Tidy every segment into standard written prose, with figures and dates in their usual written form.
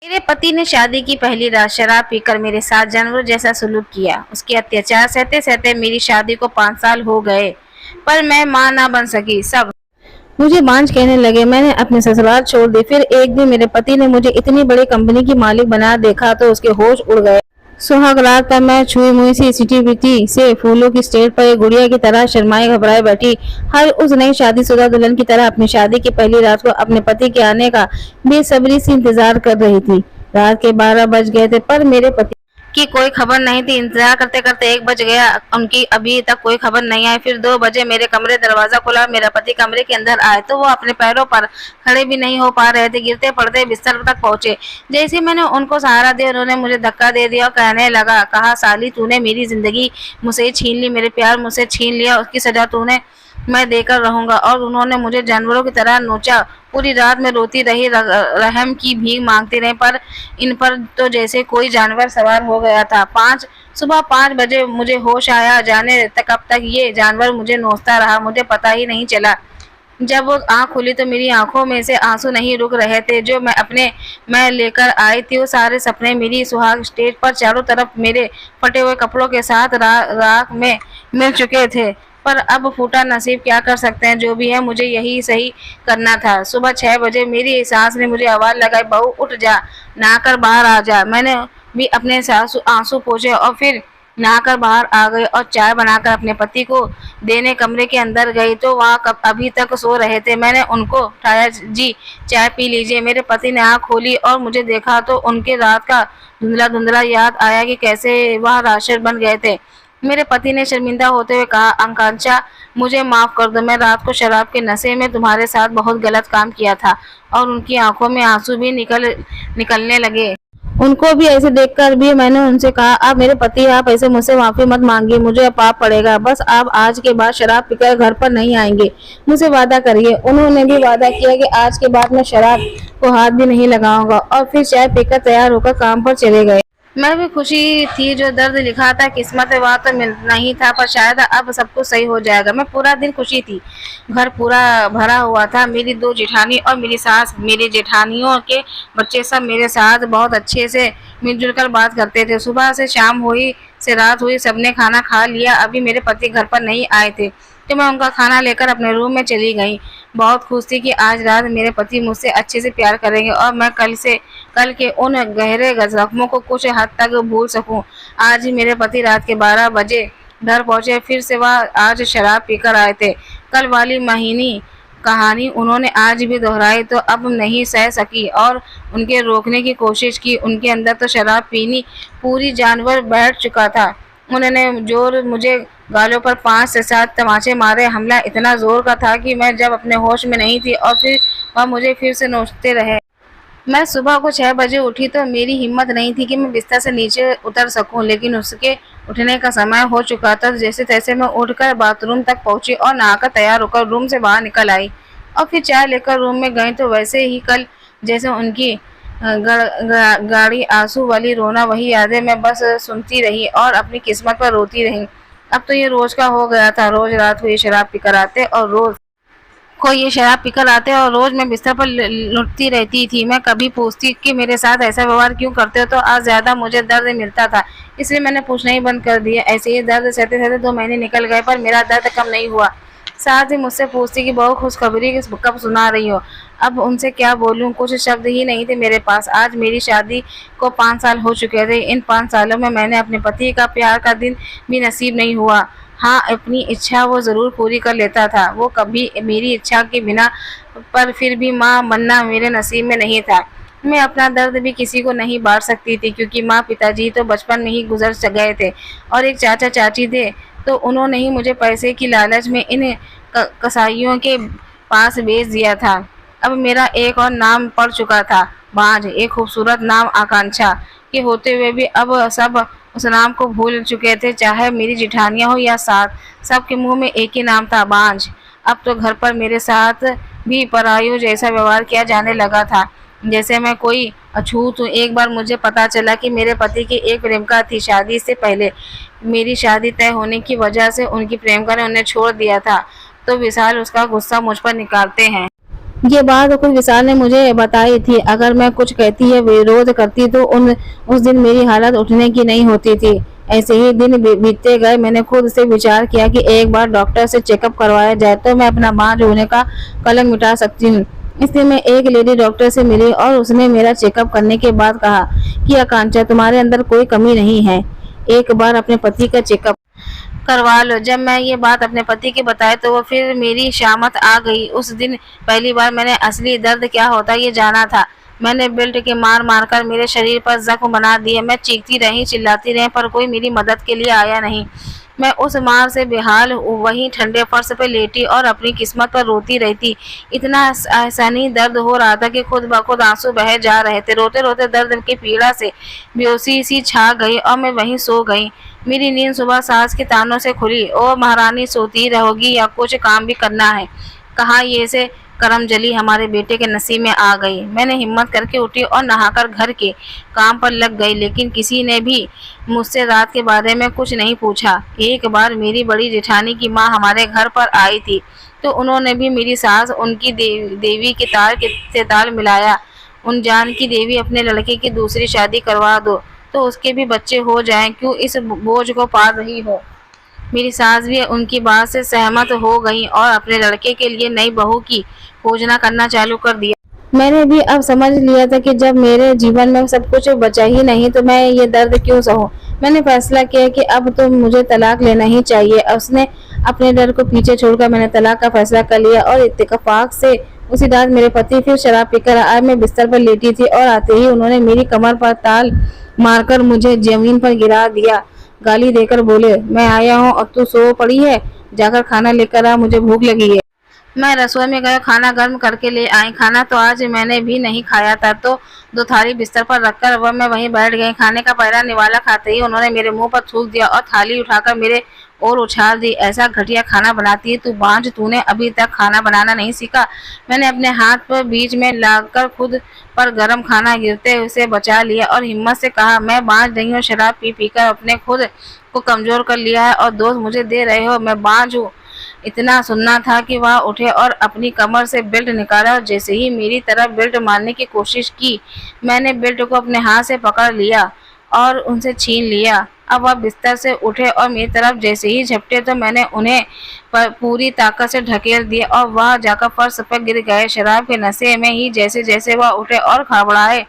मेरे पति ने शादी की पहली रात शराब पीकर मेरे साथ जानवरों जैसा सलूक किया। उसके अत्याचार सहते सहते मेरी शादी को 5 साल हो गए, पर मैं मां ना बन सकी। सब मुझे बांझ कहने लगे। मैंने अपने ससुराल छोड़ दी। फिर एक दिन मेरे पति ने मुझे इतनी बड़ी कंपनी की मालिक बना देखा तो उसके होश उड़ गए। सुहाग रात पर मैं छुई मुई सी सिटी से फूलों की स्टेज पर एक गुड़िया की तरह शर्माए घबराए बैठी, हर उस नई शादीशुदा दुल्हन की तरह अपनी शादी की पहली रात को अपने पति के आने का बेसब्री से इंतजार कर रही थी। रात के 12 बज गए थे, पर मेरे पति की कोई खबर नहीं थी। इंतजार करते करते 1 बज गया, उनकी अभी तक कोई खबर नहीं आई। फिर 2 बजे मेरे कमरे दरवाजा खुला। मेरा पति कमरे के अंदर आए तो वो अपने पैरों पर खड़े भी नहीं हो पा रहे थे, गिरते पड़ते बिस्तर तक पहुंचे। जैसे ही मैंने उनको सहारा दिया, उन्होंने मुझे धक्का दे दिया और कहने लगा, कहा साली तूने मेरी जिंदगी मुझसे छीन ली, मेरे प्यार मुझसे छीन लिया, उसकी सजा तूने मैं देकर रहूंगा। और उन्होंने मुझे जानवरों की तरह नोचा। पूरी रात में रोती रही, रहम की भीख मांगती रही, पर इन पर तो जैसे कोई जानवर सवार हो गया था। सुबह 5 बजे मुझे होश आया। जाने तक कब तक ये जानवर मुझे नोचता रहा, मुझे पता ही नहीं चला। जब वो आंख खुली तो मेरी आंखों में से आंसू नहीं रुक रहे थे। जो मैं लेकर आई थी वो सारे सपने मेरी सुहाग स्टेज पर चारों तरफ मेरे फटे हुए कपड़ों के साथ राख में मिल चुके थे। पर अब फूटा नसीब, क्या कर सकते हैं। जो भी है मुझे यही सही करना था। सुबह 6 बजे मेरी सास ने मुझे आवाज लगाई, बहू उठ जा, नहाकर बाहर आ जा। मैंने भी अपने आंसू पोंछे और फिर नहाकर बाहर आ गई और चाय बनाकर अपने पति को देने कमरे के अंदर गई तो वहाँ अभी तक सो रहे थे। मैंने उनको उठाया, जी चाय पी लीजिए। मेरे पति ने आँख खोली और मुझे देखा तो उनके रात का धुंधला धुंधला याद आया कि कैसे वह राक्षस बन गए थे। मेरे पति ने शर्मिंदा होते हुए कहा, आकांक्षा मुझे माफ कर दो, मैं रात को शराब के नशे में तुम्हारे साथ बहुत गलत काम किया था। और उनकी आंखों में आंसू भी निकलने लगे। उनको भी ऐसे देखकर भी मैंने उनसे कहा, आप मेरे पति, आप ऐसे मुझसे माफी मत मांगिए, मुझे अब पाप पड़ेगा। बस आप आज के बाद शराब पीकर घर पर नहीं आएंगे, मुझे वादा करिए। उन्होंने भी वादा किया कि आज के बाद मैं शराब को हाथ भी नहीं लगाऊंगा और फिर चाय पीकर तैयार होकर काम पर चले गए। मैं भी खुशी थी। जो दर्द लिखा था किस्मत में वह तो मिलना ही था, पर शायद अब सब कुछ सही हो जाएगा। मैं पूरा दिन खुशी थी। घर पूरा भरा हुआ था। मेरी 2 जेठानी और मेरी सास, मेरी जेठानियों के बच्चे सब मेरे साथ बहुत अच्छे से मिलजुल कर बात करते थे। सुबह से शाम हुई से रात हुई, सबने खाना खा लिया। अभी मेरे पति घर पर नहीं आए थे तो मैं उनका खाना लेकर अपने रूम में चली गई। बहुत खुश थी कि आज रात मेरे पति मुझसे अच्छे से प्यार करेंगे और मैं कल के उन गहरे जख्मों को कुछ हद तक भूल सकूं। आज ही मेरे पति रात के 12 बजे घर पहुंचे। फिर से वह आज शराब पीकर आए थे। कल वाली महीनी कहानी उन्होंने आज भी दोहराई तो अब नहीं सह सकी और उनके रोकने की कोशिश की। उनके अंदर तो शराब पीनी पूरी जानवर बैठ चुका था। उन्होंने जोर मुझे गालों पर 5 से 7 तमाचे मारे। हमला इतना जोर का था कि मैं जब अपने होश में नहीं थी और फिर वह मुझे फिर से नोचते रहे। मैं सुबह को 6 बजे उठी तो मेरी हिम्मत नहीं थी कि मैं बिस्तर से नीचे उतर सकूं, लेकिन उसके उठने का समय हो चुका था। जैसे तैसे मैं उठकर बाथरूम तक पहुंची और नहाकर तैयार होकर रूम से बाहर निकल आई और फिर चाय लेकर रूम में गई तो वैसे ही कल जैसे उनकी गाड़ी आंसू वाली रोना, वही यादें मैं बस सुनती रही और अपनी किस्मत पर रोती रही। अब तो ये रोज का हो गया था। रोज रात को ये शराब पीकर आते और रोज मैं बिस्तर पर लुटती रहती थी। मैं कभी पूछती कि मेरे साथ ऐसा व्यवहार क्यों करते हो तो आज ज्यादा मुझे दर्द मिलता था, इसलिए मैंने पूछना ही बंद कर दिया। ऐसे ही दर्द सहते सहते 2 महीने निकल गए पर मेरा दर्द कम नहीं हुआ। साथ ही मुझसे पूछती कि बहुत खुशखबरी कब सुना रही हो। अब उनसे क्या बोलूं, कुछ शब्द ही नहीं थे मेरे पास। आज मेरी शादी को 5 साल हो चुके थे। इन 5 सालों में मैंने अपने पति का प्यार का दिन भी नसीब नहीं हुआ। हाँ, अपनी इच्छा वो ज़रूर पूरी कर लेता था। वो कभी मेरी इच्छा के बिना, पर फिर भी माँ बनना मेरे नसीब में नहीं था। मैं अपना दर्द भी किसी को नहीं बांट सकती थी क्योंकि माँ पिताजी तो बचपन में ही गुजर गए थे और एक चाचा चाची थे तो उन्होंने ही मुझे पैसे की लालच में इन कसाईयों के पास बेच दिया था। अब मेरा एक और नाम पड़ चुका था, बांझ। एक खूबसूरत नाम आकांक्षा के होते हुए भी अब सब उस नाम को भूल चुके थे। चाहे मेरी जेठानियां हो या सास, सबके मुंह में एक ही नाम था, बांझ। अब तो घर पर मेरे साथ भी पराइयों जैसा व्यवहार किया जाने लगा था, जैसे मैं कोई अछूत हूँ। एक बार मुझे पता चला कि मेरे पति की एक प्रेमिका थी। शादी से पहले मेरी शादी तय होने की वजह से उनकी प्रेमिका ने उन्हें छोड़ दिया था तो विशाल उसका गुस्सा मुझ पर निकालते हैं। ये बात खुद विशाल ने मुझे बताई थी। अगर मैं कुछ कहती या विरोध करती तो उस दिन मेरी हालत उठने की नहीं होती थी। ऐसे ही दिन बीतते गए। मैंने खुद से विचार किया कि एक बार डॉक्टर से चेकअप करवाया जाए तो मैं अपना बांझ होने का कलंक मिटा सकती हूँ। इसलिए मैं एक लेडी डॉक्टर से मिली और उसने मेरा चेकअप करने के बाद कहा कि आकांक्षा, तुम्हारे अंदर कोई कमी नहीं है, एक बार अपने पति का चेकअप करवा लो। जब मैं ये बात अपने पति के बताई तो वो फिर मेरी शामत आ गई। उस दिन पहली बार मैंने असली दर्द क्या होता ये जाना था। मैंने बेल्ट के मार मार कर मेरे शरीर पर जख्म बना दिए। मैं चीखती रही, चिल्लाती रही, पर कोई मेरी मदद के लिए आया नहीं। मैं उस मार से बेहाल वहीं ठंडे फर्श पर लेटी और अपनी किस्मत पर रोती रहती। इतना असहनीय दर्द हो रहा था कि खुद ब खुद आंसू बह जा रहे थे। रोते रोते दर्द की पीड़ा से बेहोशी सी छा गई और मैं वहीं सो गई। मेरी नींद सुबह सास के तानों से खुली। ओ महारानी, सोती रहोगी या कुछ काम भी करना है? कहा ये से करमजली हमारे बेटे के नसीब में आ गई। मैंने हिम्मत करके उठी और नहाकर घर के काम पर लग गई, लेकिन किसी ने भी मुझसे रात के बारे में कुछ नहीं पूछा। एक बार मेरी बड़ी जेठानी की माँ हमारे घर पर आई थी तो उन्होंने भी मेरी सास उनकी देवी के से ताल मिलाया। उन जान की देवी, अपने लड़के की दूसरी शादी करवा दो तो उसके भी बच्चे हो जाएं, क्यों इस बोझ को पाल रही हो? मेरी सास भी उनकी बात से सहमत हो गई और अपने लड़के के लिए नई बहू की खोजना करना चालू कर दिया। मैंने भी अब समझ लिया था कि जब मेरे जीवन में सब कुछ बचा ही नहीं तो मैं ये दर्द क्यों सहूं। मैंने फैसला किया कि अब तो मुझे तलाक लेना ही चाहिए। उसने अपने डर को पीछे छोड़कर मैंने तलाक का फैसला कर लिया और इत्तेफाक से उसी रात मेरे पति फिर शराब पीकर आए। मैं बिस्तर पर लेटी थी और आते ही उन्होंने मेरी कमर पर ताल मारकर मुझे जमीन पर गिरा दिया। गाली देकर बोले, मैं आया हूँ और तू सो पड़ी है, जाकर खाना लेकर आ, मुझे भूख लगी है। मैं रसोई में गया, खाना गर्म करके ले आई। खाना तो आज मैंने भी नहीं खाया था, तो दो थाली बिस्तर पर रखकर वह मैं वहीं बैठ गई। खाने का पहला निवाला खाते ही उन्होंने मेरे मुंह पर थूक दिया और थाली उठाकर मेरे और उछाल दी। ऐसा घटिया खाना बनाती है तू बांझ, तूने अभी तक खाना बनाना नहीं सीखा? मैंने अपने हाथ पर बीच में लाकर खुद पर गर्म खाना गिरते उसे बचा लिया और हिम्मत से कहा, मैं बांझ नहीं हूँ। शराब पी पीकर अपने खुद को कमजोर कर लिया है और दोष मुझे दे रहे हो? मैं बांझ हूँ इतना सुनना था कि वह उठे और अपनी कमर से बेल्ट निकाला और जैसे ही मेरी तरफ बेल्ट मारने की कोशिश की, मैंने बेल्ट को अपने हाथ से पकड़ लिया और उनसे छीन लिया। अब वह बिस्तर से उठे और मेरी तरफ जैसे ही झपटे तो मैंने उन्हें पूरी ताकत से ढकेल दिया और वह जाकर फर्श पर गिर गए। शराब के नशे में ही जैसे जैसे वह उठे और खड़बड़ाए,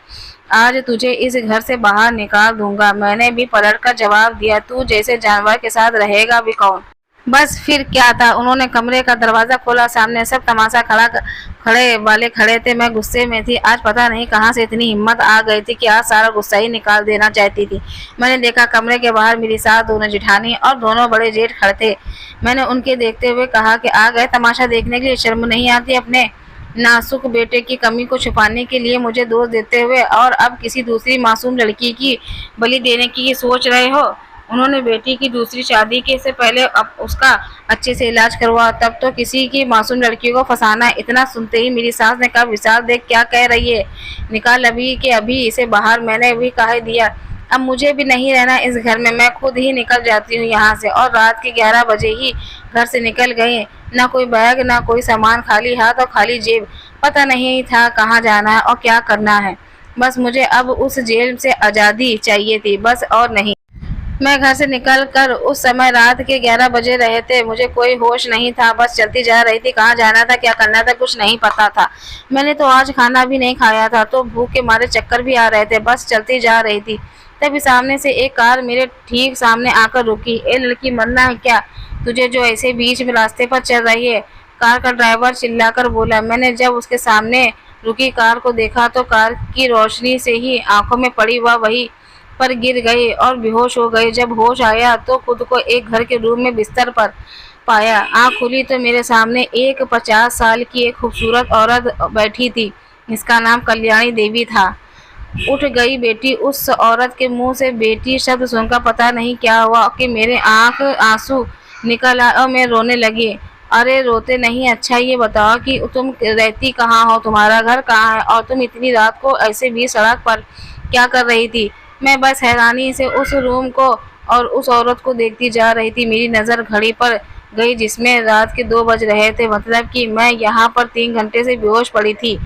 आज तुझे इस घर से बाहर निकाल दूंगा। मैंने भी पलटकर जवाब दिया, तू जैसे जानवर के साथ रहेगा भी कौन? बस फिर क्या था, उन्होंने कमरे का दरवाजा खोला। सामने सब तमाशा खड़े थे। मैं गुस्से में थी। आज पता नहीं कहां से इतनी हिम्मत आ गई थी कि आज सारा गुस्सा ही निकाल देना चाहती थी। मैंने देखा कमरे के बाहर मेरी सास, दोनों जेठानी और दोनों बड़े जेठ खड़े थे। मैंने उनके देखते हुए कहा कि आ गए तमाशा देखने के लिए? शर्म नहीं आती अपने नाजुक बेटे की कमी को छुपाने के लिए मुझे दोष देते हुए, और अब किसी दूसरी मासूम लड़की की बलि देने की सोच रहे हो? उन्होंने बेटी की दूसरी शादी के से पहले अब उसका अच्छे से इलाज करवा, तब तो किसी की मासूम लड़की को फंसाना। इतना सुनते ही मेरी सास ने कहा, विशाल देख क्या कह रही है, निकाल अभी के अभी इसे बाहर। मैंने भी कह दिया, अब मुझे भी नहीं रहना इस घर में, मैं खुद ही निकल जाती हूँ यहाँ से। और रात के 11 बजे ही घर से निकल गई। ना कोई बैग, ना कोई सामान, खाली हाथ और खाली जेब। पता नहीं था कहाँ जाना है और क्या करना है। बस मुझे अब उस जेल से आज़ादी चाहिए थी, बस और नहीं। मैं घर से निकल कर उस समय रात के 11 बजे रहे थे। मुझे कोई होश नहीं था, बस चलती जा रही थी। कहाँ जाना था, क्या करना था, कुछ नहीं पता था। मैंने तो आज खाना भी नहीं खाया था, तो भूख के मारे चक्कर भी आ रहे थे। बस चलती जा रही थी, तभी सामने से एक कार मेरे ठीक सामने आकर रुकी। ए लड़की, मरना है क्या तुझे जो ऐसे बीच में रास्ते पर चल रही है? कार का ड्राइवर चिल्लाकर बोला। मैंने जब उसके सामने रुकी कार को देखा तो कार की रोशनी से ही आंखों में पड़ी वह वही पर गिर गई और बेहोश हो गई। जब होश आया तो खुद को एक घर के रूम में बिस्तर पर पाया। आँख खुली तो मेरे सामने एक 50 साल की एक खूबसूरत औरत बैठी थी। इसका नाम कल्याणी देवी था। उठ गई बेटी। उस औरत के मुंह से बेटी शब्द सुनकर पता नहीं क्या हुआ कि मेरे आँख आंसू निकल आए और मैं रोने लगी। अरे रोते नहीं, अच्छा ये बताओ कि तुम रहती कहाँ हो, तुम्हारा घर कहाँ है, और तुम इतनी रात को ऐसे भी सड़क पर क्या कर रही थी? मैं बस हैरानी से उस रूम को और उस औरत को देखती जा रही थी। मेरी नज़र घड़ी पर गई जिसमें रात के 2 बज रहे थे, मतलब कि मैं यहाँ पर 3 घंटे से बेहोश पड़ी थी।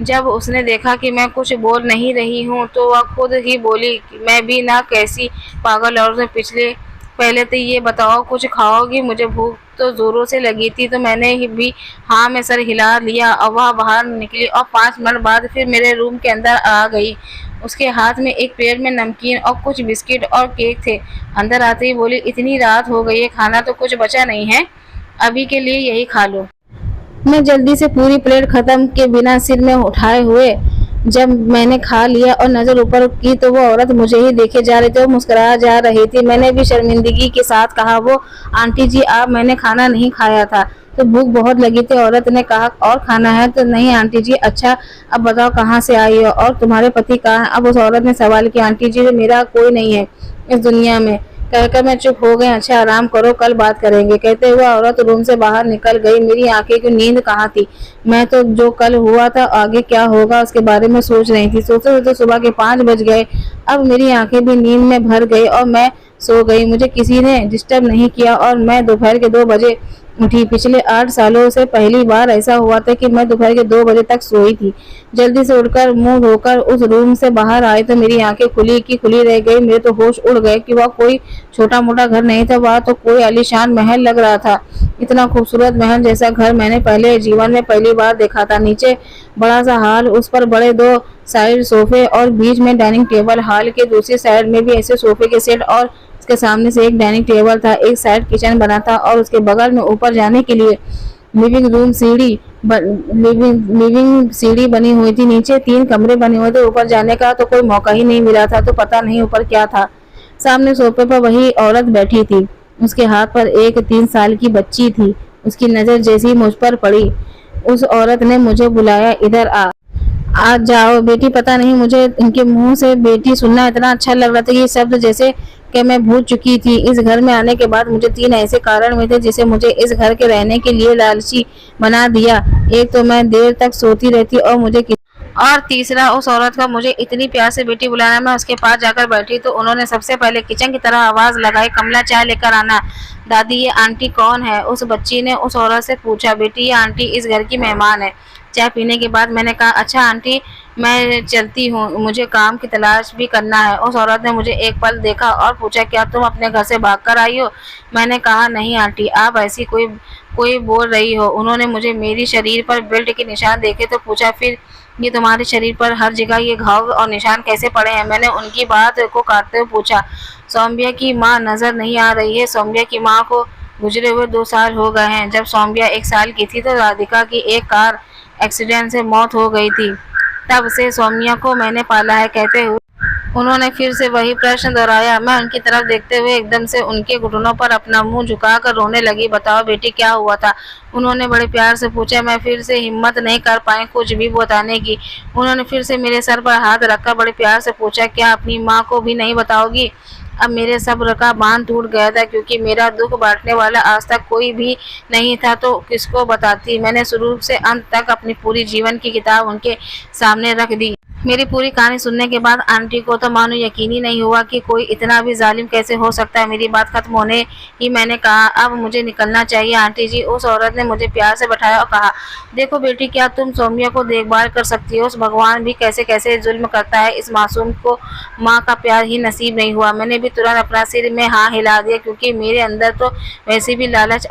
जब उसने देखा कि मैं कुछ बोल नहीं रही हूँ तो वह खुद ही बोली कि मैं भी ना कैसी पागल औरत हूँ। पहले तो ये बताओ कुछ खाओगी? मुझे भूख तो ज़ोरों से लगी थी तो मैंने भी हाँ में सर हिला लिया और वह बाहर निकली और 5 मिनट बाद फिर मेरे रूम के अंदर आ गई। उसके हाथ में एक प्लेट में नमकीन और कुछ बिस्किट और केक थे। अंदर आते ही बोली, इतनी रात हो गई है, खाना तो कुछ बचा नहीं है, अभी के लिए यही खा लो। मैं जल्दी से पूरी प्लेट खत्म के बिना सिर में उठाए हुए जब मैंने खा लिया और नजर ऊपर की तो वो औरत मुझे ही देखे जा रही थी और मुस्कुरा जा रही थी। मैंने भी शर्मिंदगी के साथ कहा, वो आंटी जी आप, मैंने खाना नहीं खाया था तो भूख बहुत लगी थी। औरत ने कहा, और खाना है? तो नहीं आंटी जी। अच्छा अब बताओ कहाँ से आई हो और तुम्हारे पति कहाँ है? अब उस औरत ने सवाल किया। आंटी जी मेरा कोई नहीं है इस दुनिया में, कहकर मैं चुप हो गई। अच्छा आराम करो, कल बात करेंगे, कहते हुए औरत रूम से बाहर निकल गई। मेरी आंखें की नींद कहाँ थी? मैं तो जो कल हुआ था आगे क्या होगा उसके बारे में सोच रही थी। सोचते सोचते सुबह के 5 बज गए। अब मेरी आंखें भी नींद में भर गई और मैं सो गई। मुझे किसी ने डिस्टर्ब नहीं किया और मैं दोपहर के 2 बजे उठी। पिछले 8 सालों से पहली बार ऐसा हुआ था कि मैं दोपहर के 2 बजे तक सोई थी। जल्दी से उठकर मुंह धोकर उस रूम से बाहर आई तो मेरी आंखें खुली की खुली रह गई। मेरे तो होश उड़ गए कि वह कोई छोटा मोटा घर नहीं था, वह तो कोई आलीशान महल लग रहा था। इतना खूबसूरत महल जैसा घर मैंने पहले जीवन में पहली बार देखा था। नीचे बड़ा सा हॉल, उस पर बड़े 2 साइड सोफे और बीच में डाइनिंग टेबल। हॉल के दूसरी साइड में भी ऐसे सोफे के सेट और उसके सामने से एक डाइनिंग टेबल था। एक साइड किचन बना था और उसके बगल में ऊपर जाने के लिए लिविंग सीढ़ी बनी हुई थी। नीचे 3 कमरे बने हुए थे। ऊपर जाने का तो कोई मौका ही नहीं मिला था तो पता नहीं ऊपर क्या था। सामने सोफे पर वही औरत बैठी थी। उसके हाथ पर एक 3 साल की बच्ची थी। उसकी नजर जैसी मुझ पर पड़ी, उस औरत ने मुझे बुलाया, इधर आ, आज जाओ बेटी। पता नहीं मुझे इनके मुंह से बेटी सुनना इतना अच्छा लग रहा था कि ये शब्द जैसे कि मैं भूल चुकी थी। इस घर में आने के बाद मुझे 3 ऐसे कारण हुए थे जिसे मुझे इस घर के रहने के लिए लालची बना दिया। एक तो मैं देर तक सोती रहती और तीसरा उस औरत का मुझे इतनी प्यार से बेटी बुलाना। मैं उसके पास जाकर बैठी तो उन्होंने सबसे पहले किचन की तरह आवाज लगाई, कमला चाय लेकर आना। दादी ये आंटी कौन है? उस बच्ची ने उस औरत से पूछा। बेटी ये आंटी इस घर की मेहमान है। चाय पीने के बाद मैंने कहा, अच्छा आंटी मैं चलती हूँ, मुझे काम की तलाश भी करना है। उस औरत ने मुझे एक पल देखा और पूछा, क्या तुम अपने घर से भागकर आई हो? मैंने कहा, नहीं आंटी, आप ऐसी कोई कोई बोल रही हो। उन्होंने मुझे मेरी शरीर पर बेल्ट के निशान देखे तो पूछा, फिर ये तुम्हारे शरीर पर हर जगह ये घाव और निशान कैसे पड़े हैं? मैंने उनकी बात को काटते हुए पूछा, सौम्या की माँ नजर नहीं आ रही है? सौम्या की माँ को गुजरे हुए 2 साल हो गए हैं। जब सौम्या 1 साल की थी तो राधिका की एक कार एक्सीडेंट से मौत हो गई थी। तब से सौम्या को मैंने पाला है, कहते हुए उन्होंने फिर से वही प्रश्न दोहराया। मैं उनकी तरफ देखते हुए एकदम से उनके घुटनों पर अपना मुंह झुकाकर रोने लगी। बताओ बेटी क्या हुआ था? उन्होंने बड़े प्यार से पूछा। मैं फिर से हिम्मत नहीं कर पाई कुछ भी बताने की। उन्होंने फिर से मेरे सर पर हाथ रखकर बड़े प्यार से पूछा, क्या अपनी माँ को भी नहीं बताओगी? अब मेरे सब्र का बांध टूट गया था क्योंकि मेरा दुख बांटने वाला आज तक कोई भी नहीं था तो किसको बताती। मैंने शुरू से अंत तक अपनी पूरी जीवन की किताब उनके सामने रख दी। मेरी पूरी कहानी सुनने के बाद आंटी को तो मानो यकीन ही नहीं हुआ कि कोई इतना भी जालिम कैसे हो सकता है। मेरी बात खत्म होने ही मैंने कहा, अब मुझे निकलना चाहिए आंटी जी। उस औरत ने मुझे प्यार से बैठाया और कहा, देखो बेटी, क्या तुम सौम्या को देखभाल कर सकती हो? उस भगवान भी कैसे कैसे जुल्म करता है। इस मासूम को माँ का प्यार ही नसीब नहीं हुआ। मैंने भी तुरंत अपना सिर में हाँ हिला दिया क्योंकि मेरे अंदर तो वैसे भी लालच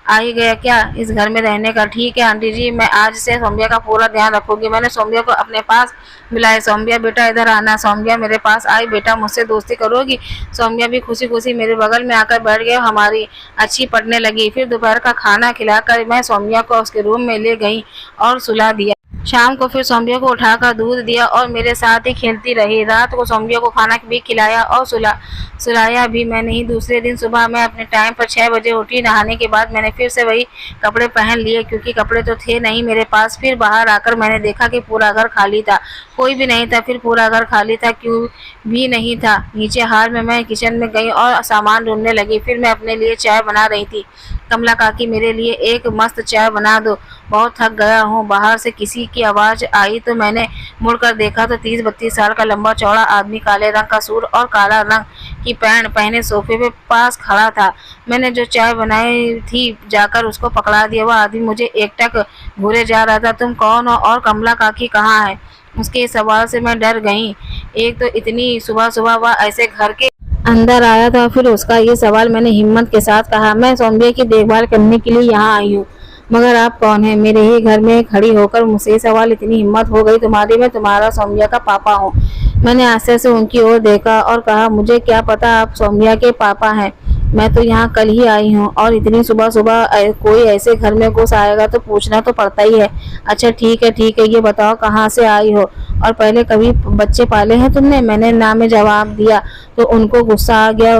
आ ही गया क्या इस घर में रहने का। ठीक है आंटी जी, मैं आज से सौम्या का पूरा ध्यान रखूंगी। मैंने सौम्या को अपने पास बुलाया। सौम्या बेटा इधर आना। सौम्या मेरे पास आई। बेटा मुझसे दोस्ती करोगी? सौम्या भी खुशी खुशी मेरे बगल में आकर बैठ गई। हमारी अच्छी पड़ने लगी। फिर दोपहर का खाना खिलाकर मैं सौम्या को उसके रूम में ले गई और सुला दिया। शाम को फिर सौम्या को उठाकर दूध दिया और मेरे साथ ही खेलती रही। रात को सौम्या को खाना भी खिलाया और सुलाया भी मैंने ही। दूसरे दिन सुबह मैं अपने टाइम पर 6 बजे उठी। नहाने के बाद मैंने फिर से वही कपड़े पहन लिए क्योंकि कपड़े तो थे नहीं मेरे पास। फिर बाहर आकर मैंने देखा कि पूरा घर खाली था, कोई भी नहीं था। फिर पूरा घर खाली था, क्यों भी नहीं था। नीचे हाल में मैं किचन में गई और सामान ढूंढने लगी। फिर मैं अपने लिए चाय बना रही थी। कमला काकी मेरे लिए एक मस्त चाय बना दो, बहुत थक गया हूँ। बाहर से किसी की आवाज़ आई तो मैंने मुड़कर देखा तो 30-32 साल का लंबा चौड़ा आदमी काले रंग का सूट और काला रंग की पैंट पहने सोफे पे पास खड़ा था। मैंने जो चाय बनाई थी जाकर उसको पकड़ा दिया। वह आदमी मुझे एकटक घूरे जा रहा था। तुम कौन हो और कमला काकी कहाँ है? उसके इस सवाल से मैं डर गई। एक तो इतनी सुबह सुबह वह ऐसे घर के अंदर आया था, फिर उसका ये सवाल। मैंने हिम्मत के साथ कहा, मैं सौम्या की देखभाल करने के लिए यहाँ आई हूँ। मगर आप कौन हैं? मेरे ही घर में खड़ी होकर मुझसे सवाल, इतनी हिम्मत हो गई तुम्हारी? मैं तुम्हारा सौम्या का पापा हूँ। मैंने आश्चर्य से उनकी ओर देखा और कहा, मुझे क्या पता आप सौम्या के पापा हैं। मैं तो यहाँ कल ही आई हूँ और इतनी सुबह सुबह कोई ऐसे घर में घुस आएगा तो पूछना तो पड़ता ही है। अच्छा ठीक है, ये बताओ कहाँ से आई हो और पहले कभी बच्चे पाले हैं तुमने? मैंने ना में जवाब दिया तो उनको गुस्सा आ गया।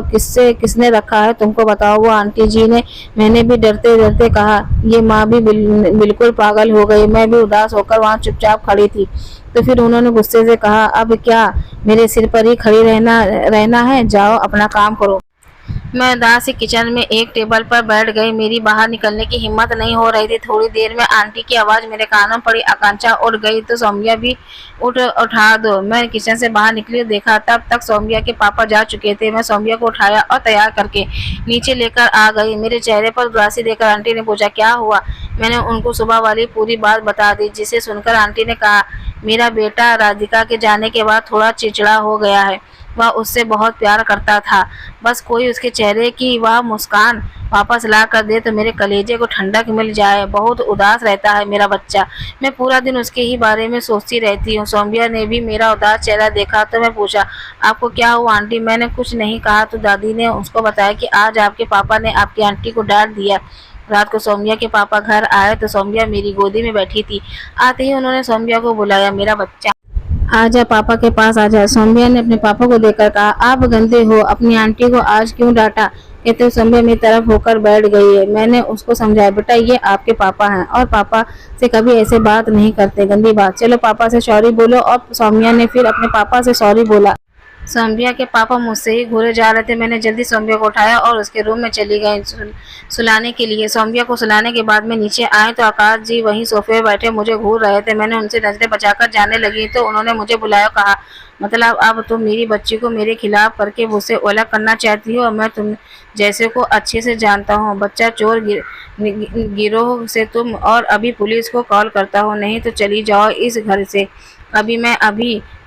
किसने रखा है तुमको? बताओ। वो आंटी जी ने। मैंने भी डरते डरते कहा। ये माँ भी बिल्कुल पागल हो गई। मैं भी उदास होकर वहाँ चुपचाप खड़ी थी। तो फिर उन्होंने गुस्से से कहा, अब क्या मेरे सिर पर ही खड़ी रहना है? जाओ अपना काम करो। मैं उदास सी किचन में एक टेबल पर बैठ गई। मेरी बाहर निकलने की हिम्मत नहीं हो रही थी। थोड़ी देर में आंटी की आवाज़ मेरे कानों में पड़ी। आकांक्षा उठ गई तो सौम्या भी उठा दो। मैं किचन से बाहर निकली, देखा तब तक सौम्या के पापा जा चुके थे। मैं सौम्या को उठाया और तैयार करके नीचे लेकर आ गई। मेरे चेहरे पर उदासी देखकर आंटी ने पूछा, क्या हुआ? मैंने उनको सुबह वाली पूरी बात बता दी, जिसे सुनकर आंटी ने कहा, मेरा बेटा राधिका के जाने के बाद थोड़ा चिड़चिड़ा हो गया है। वह उससे बहुत प्यार करता था। बस कोई उसके चेहरे की वह मुस्कान वापस ला कर दे तो मेरे कलेजे को ठंडक मिल जाए। बहुत उदास रहता है मेरा बच्चा। मैं पूरा दिन उसके ही बारे में सोचती रहती हूँ। सौम्या ने भी मेरा उदास चेहरा देखा तो मैं पूछा, आपको क्या हुआ आंटी? मैंने कुछ नहीं कहा तो दादी ने उसको बताया कि आज आपके पापा ने आपकी आंटी को डांट दिया। रात को सौम्या के पापा घर आए तो सौम्या मेरी गोदी में बैठी थी। आते ही उन्होंने सौम्या को बुलाया, मेरा बच्चा आजा, पापा के पास आजा। सौम्या ने अपने पापा को देखकर कहा, आप गंदे हो, अपनी आंटी को आज क्यों डांटा? कहते सौम्या मेरी तरफ होकर बैठ गई है। मैंने उसको समझाया, बेटा ये आपके पापा हैं और पापा से कभी ऐसे बात नहीं करते, गंदी बात। चलो पापा से सॉरी बोलो। और सौम्या ने फिर अपने पापा से सॉरी बोला। सौम्या के पापा मुझसे ही घूरे जा रहे थे। मैंने जल्दी सौम्या को उठाया और उसके रूम में चली गई सुलाने के लिए। सौम्या को सुलाने के बाद मैं नीचे आए तो आकाश जी वहीं सोफे पे बैठे मुझे घूर रहे थे। मैंने उनसे नजरें बचाकर जाने लगी तो उन्होंने मुझे बुलाया, कहा, मतलब अब तुम मेरी बच्ची को मेरे खिलाफ करके मुझसे अलग करना चाहती हो? मैं तुम जैसे को अच्छे से जानता हूँ। बच्चा चोर गिरोह से तुम और अभी पुलिस को कॉल करता हो, नहीं तो चली जाओ इस घर से।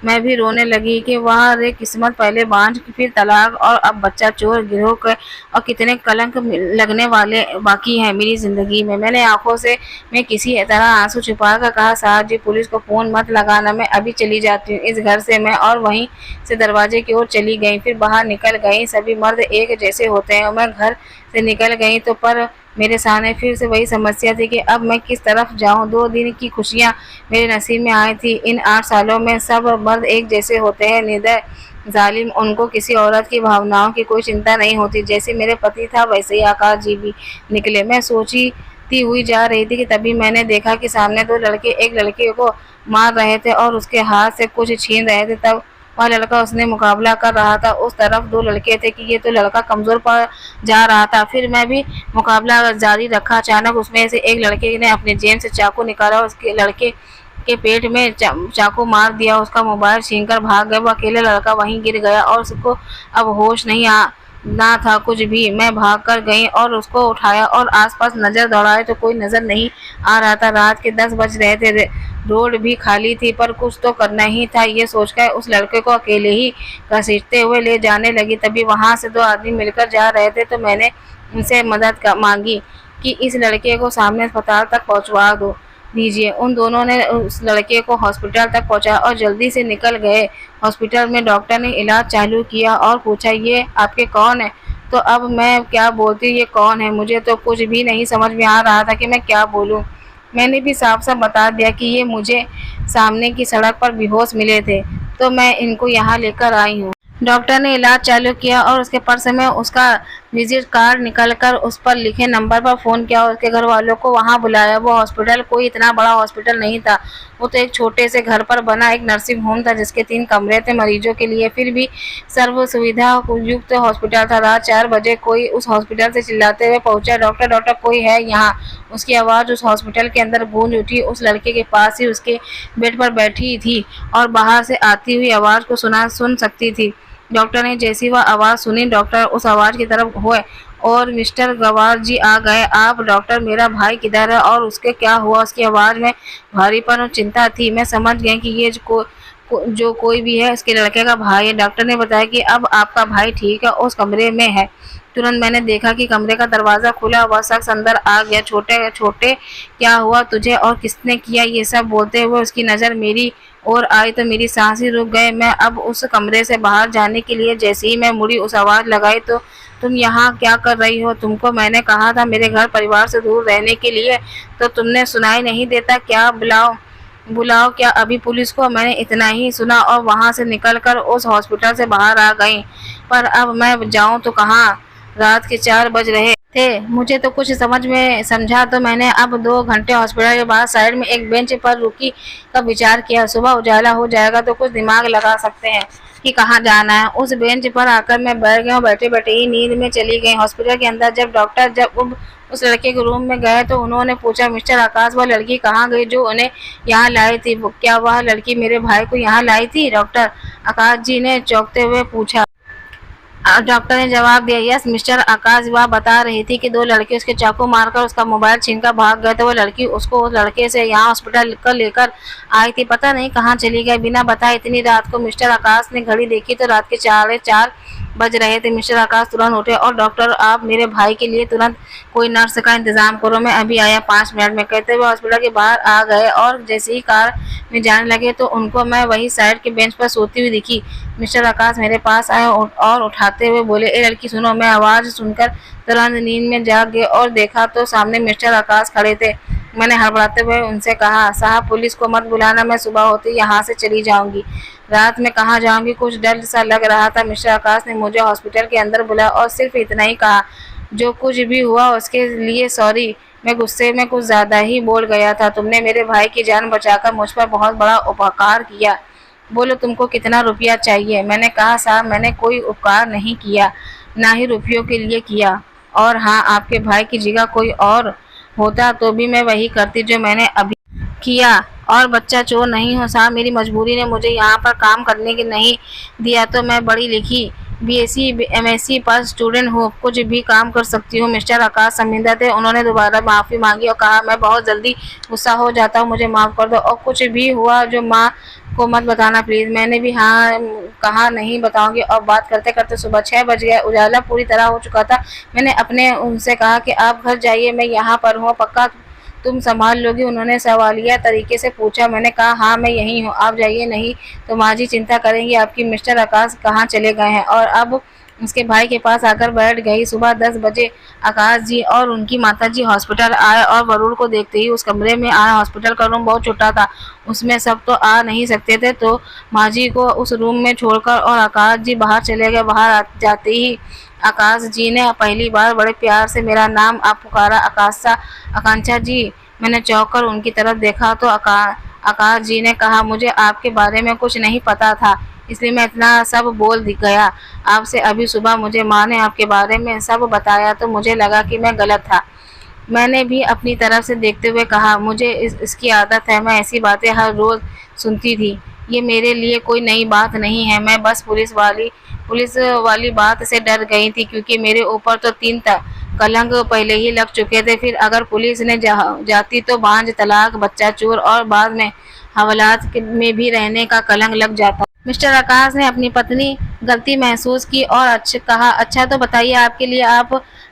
मैं भी रोने लगी कि वाह रे किस्मत, पहले बांझ फिर तलाक और अब बच्चा चोर गिरोह के, और कितने कलंक लगने वाले बाकी हैं मेरी जिंदगी में। मैंने आंखों से मैं किसी तरह आंसू छुपा कर कहा, साहब जी पुलिस को फोन मत लगाना, मैं अभी चली जाती हूँ इस घर से। मैं और वहीं से दरवाजे की ओर चली गई, फिर बाहर निकल गई। सभी मर्द एक जैसे होते हैं। मैं घर से निकल गई तो पर मेरे सामने फिर से वही समस्या थी कि अब मैं किस तरफ जाऊं। 2 दिन की खुशियां मेरे नसीब में आई थी। इन 8 सालों में सब मर्द एक जैसे होते हैं, निर्दय जालिम। उनको किसी औरत की भावनाओं की कोई चिंता नहीं होती। जैसे मेरे पति था वैसे ही आकाश जी भी निकले। मैं सोचती हुई जा रही थी कि तभी मैंने देखा कि सामने 2 लड़के एक लड़के को मार रहे थे और उसके हाथ से कुछ छीन रहे थे। तब वह लड़का उसने मुकाबला कर रहा था। उस तरफ 2 लड़के थे कि ये तो लड़का कमजोर पड़ जा रहा था। फिर मैं भी मुकाबला जारी रखा। अचानक उसमें से एक लड़के ने अपने जेब से चाकू निकाला और उसके लड़के के पेट में चाकू मार दिया। उसका मोबाइल छीनकर भाग गए। वो अकेला लड़का वहीं गिर गया और उसको अब होश नहीं ना था कुछ भी। मैं भाग कर गई और उसको उठाया और आसपास नजर दौड़ाए तो कोई नजर नहीं आ रहा था। रात के 10 बज रहे थे। रोड भी खाली थी, पर कुछ तो करना ही था। ये सोचकर उस लड़के को अकेले ही घसीटते हुए ले जाने लगी। तभी वहां से 2 आदमी मिलकर जा रहे थे तो मैंने उनसे मदद मांगी कि इस लड़के को सामने अस्पताल तक पहुंचवा दीजिए। उन दोनों ने उस लड़के को हॉस्पिटल तक पहुंचाया और जल्दी से निकल गए। हॉस्पिटल में डॉक्टर ने इलाज चालू किया और पूछा, ये आपके कौन है? तो अब मैं क्या बोलती, ये कौन है? मुझे तो कुछ भी नहीं समझ में आ रहा था कि मैं क्या बोलूं। मैंने भी साफ साफ बता दिया कि ये मुझे सामने की सड़क पर बेहोश मिले थे तो मैं इनको यहाँ लेकर आई हूँ। डॉक्टर ने इलाज चालू किया और उसके पर्स में उसका विजिट कार्ड निकलकर उस पर लिखे नंबर पर फ़ोन किया और उसके घर वालों को वहां बुलाया। वो हॉस्पिटल कोई इतना बड़ा हॉस्पिटल नहीं था, वो तो एक छोटे से घर पर बना एक नर्सिंग होम था जिसके 3 कमरे थे मरीजों के लिए। फिर भी सर्व सुविधा युक्त हॉस्पिटल था। रात 4 बजे कोई उस हॉस्पिटल से चिल्लाते हुए पहुंचा, डॉक्टर डॉक्टर कोई है यहाँ। उसकी आवाज़ उस हॉस्पिटल के अंदर गूंज उठी। उस लड़के के पास ही उसके बेड पर बैठी थी और बाहर से आती हुई आवाज़ को सुन सकती थी। डॉक्टर ने जैसी वह आवाज़ सुनी, डॉक्टर उस आवाज़ की तरफ हुए और मिस्टर गवार जी आ गए। आप डॉक्टर, मेरा भाई किधर है और उसके क्या हुआ? उसकी आवाज़ में भारीपन और चिंता थी। मैं समझ गई कि ये जो कोई भी है उसके लड़के का भाई है। डॉक्टर ने बताया कि अब आपका भाई ठीक है, उस कमरे में है। तुरंत मैंने देखा कि कमरे का दरवाज़ा खुला, वह शख्स अंदर आ गया। छोटे छोटे क्या हुआ तुझे और किसने किया? ये सब बोलते हुए उसकी नज़र मेरी ओर आई तो मेरी सांस ही रुक गई। मैं अब उस कमरे से बाहर जाने के लिए जैसे ही मैं मुड़ी, उस आवाज़ लगाई, तो तुम यहाँ क्या कर रही हो? तुमको मैंने कहा था मेरे घर परिवार से दूर रहने के लिए, तो तुमने सुनाई नहीं देता क्या? बुलाओ बुलाओ क्या अभी पुलिस को? मैंने इतना ही सुना और वहाँ से निकलकर उस हॉस्पिटल से बाहर आ गई। पर अब मैं जाऊँ तो कहाँ? रात के 4 बज रहे थे। मुझे तो कुछ समझा तो मैंने अब 2 घंटे हॉस्पिटल के बाहर साइड में एक बेंच पर रुकी का विचार किया। सुबह उजाला हो जाएगा तो कुछ दिमाग लगा सकते हैं कि कहाँ जाना है। उस बेंच पर आकर मैं बैठ गई और बैठे बैठे ही नींद में चली गई। हॉस्पिटल के अंदर जब उस लड़के के रूम में गए तो उन्होंने पूछा, मिस्टर आकाश, वह लड़की कहाँ गई जो उन्हें यहाँ लाई थी? क्या वह लड़की मेरे भाई को यहाँ लाई थी? डॉक्टर आकाश जी ने चौंकते हुए पूछा। डॉक्टर ने जवाब दिया, यस मिस्टर आकाश। वह बता रही थी कि 2 लड़के उसके चाकू मारकर उसका मोबाइल छीनकर भाग गए थे। वो लड़की उसको उस लड़के से यहाँ हॉस्पिटल लेकर आई थी, पता नहीं कहाँ चली गई बिना बताए इतनी रात को। मिस्टर आकाश ने घड़ी देखी तो रात के 4:30 बज रहे थे। मिस्टर आकाश तुरंत उठे और डॉक्टर, आप मेरे भाई के लिए तुरंत कोई नर्स का इंतजाम करो, मैं अभी आया 5 मिनट में, कहते हुए हॉस्पिटल के बाहर आ गए। और जैसे ही कार में जाने लगे तो उनको मैं वही साइड के बेंच पर सोती हुई दिखी। मिस्टर आकाश मेरे पास आए और उठाते हुए बोले, ए लड़की सुनो। मैं आवाज़ सुनकर तुरंत नींद में जाग गए और देखा तो सामने मिस्टर आकाश खड़े थे। मैंने हड़बड़ाते हुए उनसे कहा, साहब पुलिस को मत बुलाना, मैं सुबह होते यहाँ से चली जाऊंगी। रात में कहाँ जाऊंगी? कुछ डर सा लग रहा था। मिस्टर आकाश ने मुझे हॉस्पिटल के अंदर बुलाया और सिर्फ इतना ही कहा, जो कुछ भी हुआ उसके लिए सॉरी। मैं गुस्से में कुछ ज़्यादा ही बोल गया था। तुमने मेरे भाई की जान बचाकर मुझ पर बहुत बड़ा उपकार किया। बोलो तुमको कितना रुपया चाहिए? मैंने कहा, साहब मैंने कोई उपकार नहीं किया, ना ही रुपयों के लिए किया। और हाँ, आपके भाई की जगह कोई और होता तो भी मैं वही करती जो मैंने अभी किया। और बच्चा चोर नहीं हो साहब, मेरी मजबूरी ने मुझे यहाँ पर काम करने के नहीं दिया। तो मैं पढ़ी लिखी बीएससी एमएससी पास स्टूडेंट हूँ, कुछ भी काम कर सकती हूँ। मिस्टर आकाश शर्मिंदा थे। उन्होंने दोबारा माफ़ी मांगी और कहा, मैं बहुत जल्दी गुस्सा हो जाता हूँ, मुझे माफ़ कर दो। और कुछ भी हुआ जो माँ को मत बताना प्लीज़। मैंने भी हाँ कहा, नहीं बताऊंगी। और बात करते करते सुबह 6 बज गए। उजाला पूरी तरह हो चुका था। मैंने अपने उनसे कहा कि आप घर जाइए, मैं यहाँ पर हूँ, पक्का तुम संभाल लोगी? उन्होंने सवालिया तरीके से पूछा। मैंने कहा, हाँ मैं यहीं हूँ, आप जाइए, नहीं तो माँ जी चिंता करेंगी आपकी। मिस्टर आकाश कहाँ चले गए हैं? और अब उसके भाई के पास आकर बैठ गई। सुबह 10 बजे आकाश जी और उनकी माता जी हॉस्पिटल आए और वरुण को देखते ही उस कमरे में आए। हॉस्पिटल का रूम बहुत छोटा था, उसमें सब तो आ नहीं सकते थे, तो माँ जी को उस रूम में छोड़कर और आकाश जी बाहर चले गए। बाहर जाते ही आकाश जी ने पहली बार बड़े प्यार से मेरा नाम आप पुकारा, आकांक्षा जी। मैंने चौंक कर उनकी तरफ देखा तो आकाश जी ने कहा, मुझे आपके बारे में कुछ नहीं पता था, इसलिए मैं इतना सब बोल गया आपसे। अभी सुबह मुझे माँ ने आपके बारे में सब बताया तो मुझे लगा कि मैं गलत था। मैंने भी अपनी तरफ से देखते हुए कहा, मुझे इसकी आदत है, मैं ऐसी बातें हर रोज़ सुनती थी, ये मेरे लिए कोई नई बात नहीं है। मैं बस पुलिस वाली बात से डर गई थी, क्योंकि मेरे ऊपर तो 3 कलंक पहले ही लग चुके थे। फिर अगर पुलिस ने जाती तो बांझ, तलाक, बच्चा चोर और बाद में हवालात में भी रहने का कलंक लग जाता। मिस्टर आकाश ने अपनी पत्नी गलती महसूस की और कहा, अच्छा तो बताइए आपके लिए आप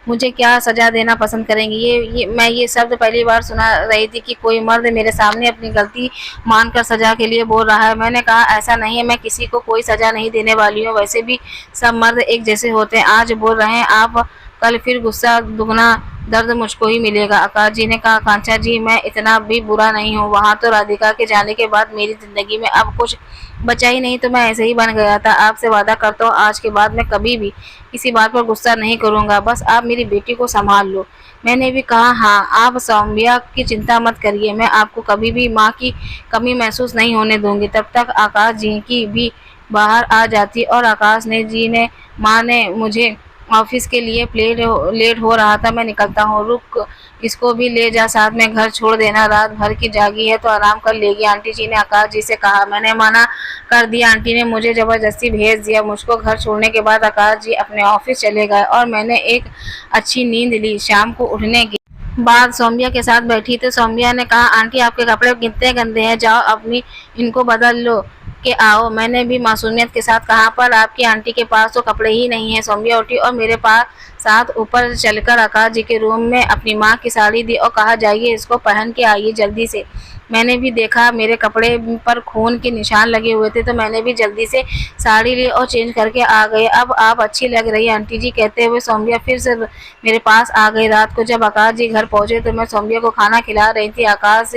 मुझे क्या सज़ा देना पसंद करेंगी? मैं ये शब्द पहली बार सुना रही थी कि कोई मर्द मेरे सामने अपनी गलती मानकर सज़ा के लिए बोल रहा है। मैंने कहा, ऐसा नहीं है, मैं किसी को कोई सज़ा नहीं देने वाली हूँ, वैसे भी सब मर्द एक जैसे होते हैं। आज बोल रहे हैं आप, कल फिर गुस्सा दुगना दर्द मुझको ही मिलेगा। आकाश जी ने कहा, आकांक्षा जी मैं इतना भी बुरा नहीं हूँ, वहाँ तो राधिका के जाने के बाद मेरी जिंदगी में अब कुछ बचा ही नहीं, तो मैं ऐसे ही बन गया था। आपसे वादा करता हूँ आज के बाद मैं कभी भी किसी बात पर गुस्सा नहीं करूँगा, बस आप मेरी बेटी को संभाल लो। मैंने भी कहा, हाँ आप सौम्या की चिंता मत करिए, मैं आपको कभी भी माँ की कमी महसूस नहीं होने दूंगी। तब तक आकाश जी की भी बाहर आ जाती और आकाश ने जी ने माँ ने मुझे ऑफिस के लिए लेट हो रहा था, मैं निकलता हूँ, रुक इसको भी ले जा साथ में, घर छोड़ देना, रात भर की जागी है तो आराम कर लेगी, आंटी जी ने आकाश जी से कहा। मैंने मना कर दिया, आंटी ने मुझे जबरदस्ती भेज दिया। मुझको घर छोड़ने के बाद आकाश जी अपने ऑफिस चले गए और मैंने एक अच्छी नींद ली। शाम को उठने की बाद सौम्या के साथ बैठी तो सौम्या ने कहा, आंटी आपके कपड़े कितने गंदे हैं, जाओ अपनी इनको बदल लो के आओ। मैंने भी मासूमियत के साथ कहा, पर आपकी आंटी के पास तो कपड़े ही नहीं है। सौम्या उठी और मेरे पास साथ ऊपर चलकर आकाश जी के रूम में अपनी माँ की साड़ी दी और कहा, जाइए इसको पहन के आइए जल्दी से। मैंने भी देखा मेरे कपड़े पर खून के निशान लगे हुए थे, तो मैंने भी जल्दी से साड़ी ली और चेंज करके आ गई। अब आप अच्छी लग रही है आंटी जी, कहते हुए सौम्या फिर से मेरे पास आ गई। रात को जब आकाश जी घर पहुंचे तो मैं सौम्या को खाना खिला रही थी। आकाश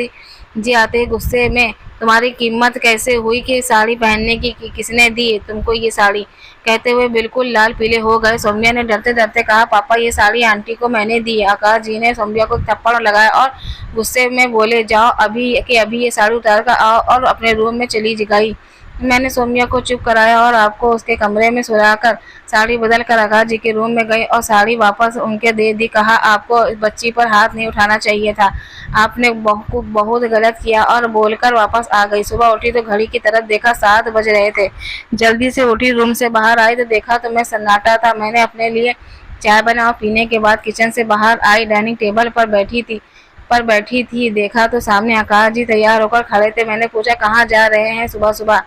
जी आते ही गुस्से में, तुम्हारी कीमत कैसे हुई कि साड़ी पहनने की, किसने दी तुमको ये साड़ी, कहते हुए बिल्कुल लाल पीले हो गए। सौम्या ने डरते डरते कहा, पापा ये साड़ी आंटी को मैंने दी। आकाश जी ने सौम्या को थप्पड़ लगाया और गुस्से में बोले, जाओ अभी के अभी ये साड़ी उतार कर आओ, और अपने रूम में चली गई। मैंने सौम्या को चुप कराया और आपको उसके कमरे में सुलाकर साड़ी बदल कर आकाश जी के रूम में गई और साड़ी वापस उनके दे दी। कहा, आपको बच्ची पर हाथ नहीं उठाना चाहिए था, आपने बहुत गलत किया, और बोलकर वापस आ गई। सुबह उठी तो घड़ी की तरफ देखा, 7 बज रहे थे। जल्दी से उठी, रूम से बाहर आई तो देखा तो मैं सन्नाटा था। मैंने अपने लिए चाय बना और पीने के बाद किचन से बाहर आई, डाइनिंग टेबल पर बैठी थी, देखा तो सामने आकाश जी तैयार होकर खड़े थे। मैंने पूछा, कहाँ जा रहे हैं सुबह सुबह?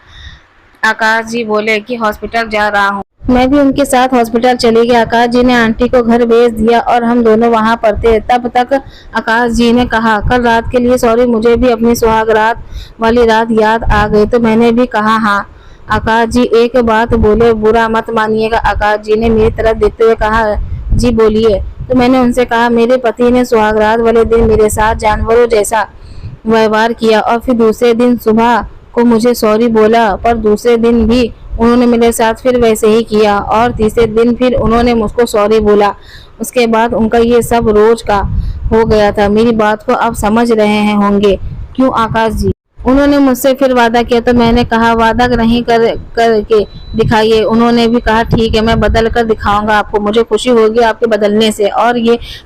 आकाश जी बोले कि हॉस्पिटल जा रहा हूँ। मैं भी उनके साथ हॉस्पिटल चली गई। आकाश जी ने आंटी को घर भेज दिया और हम दोनों वहां पर थे। तब तक आकाश जी ने कहा, कल रात के लिए सॉरी, मुझे भी अपनी सुहाग रात वाली रात याद आ गई। तो मैंने भी कहा, हाँ। आकाश जी एक बात बोले, बुरा मत मानिएगा। आकाश जी ने मेरी तरफ देखते हुए कहा, जी बोलिए। तो मैंने उनसे कहा, मेरे पति ने सुहागरात वाले दिन मेरे साथ जानवरों जैसा व्यवहार किया और फिर दूसरे दिन सुबह को मुझे सॉरी बोला, पर दूसरे दिन भी उन्होंने मेरे साथ फिर वैसे ही किया और तीसरे दिन फिर उन्होंने मुझको सॉरी बोला। उसके बाद उनका ये सब रोज का हो गया था। मेरी बात को आप समझ रहे हैं होंगे, क्यों आकाश जी? उन्होंने मुझसे फिर वादा किया तो मैंने कहा, वादा नहीं करके दिखाइए। उन्होंने भी कहा, ठीक है, मैं बदल कर दिखाऊंगा आपको, मुझे खुशी होगी आपके बदलने से, और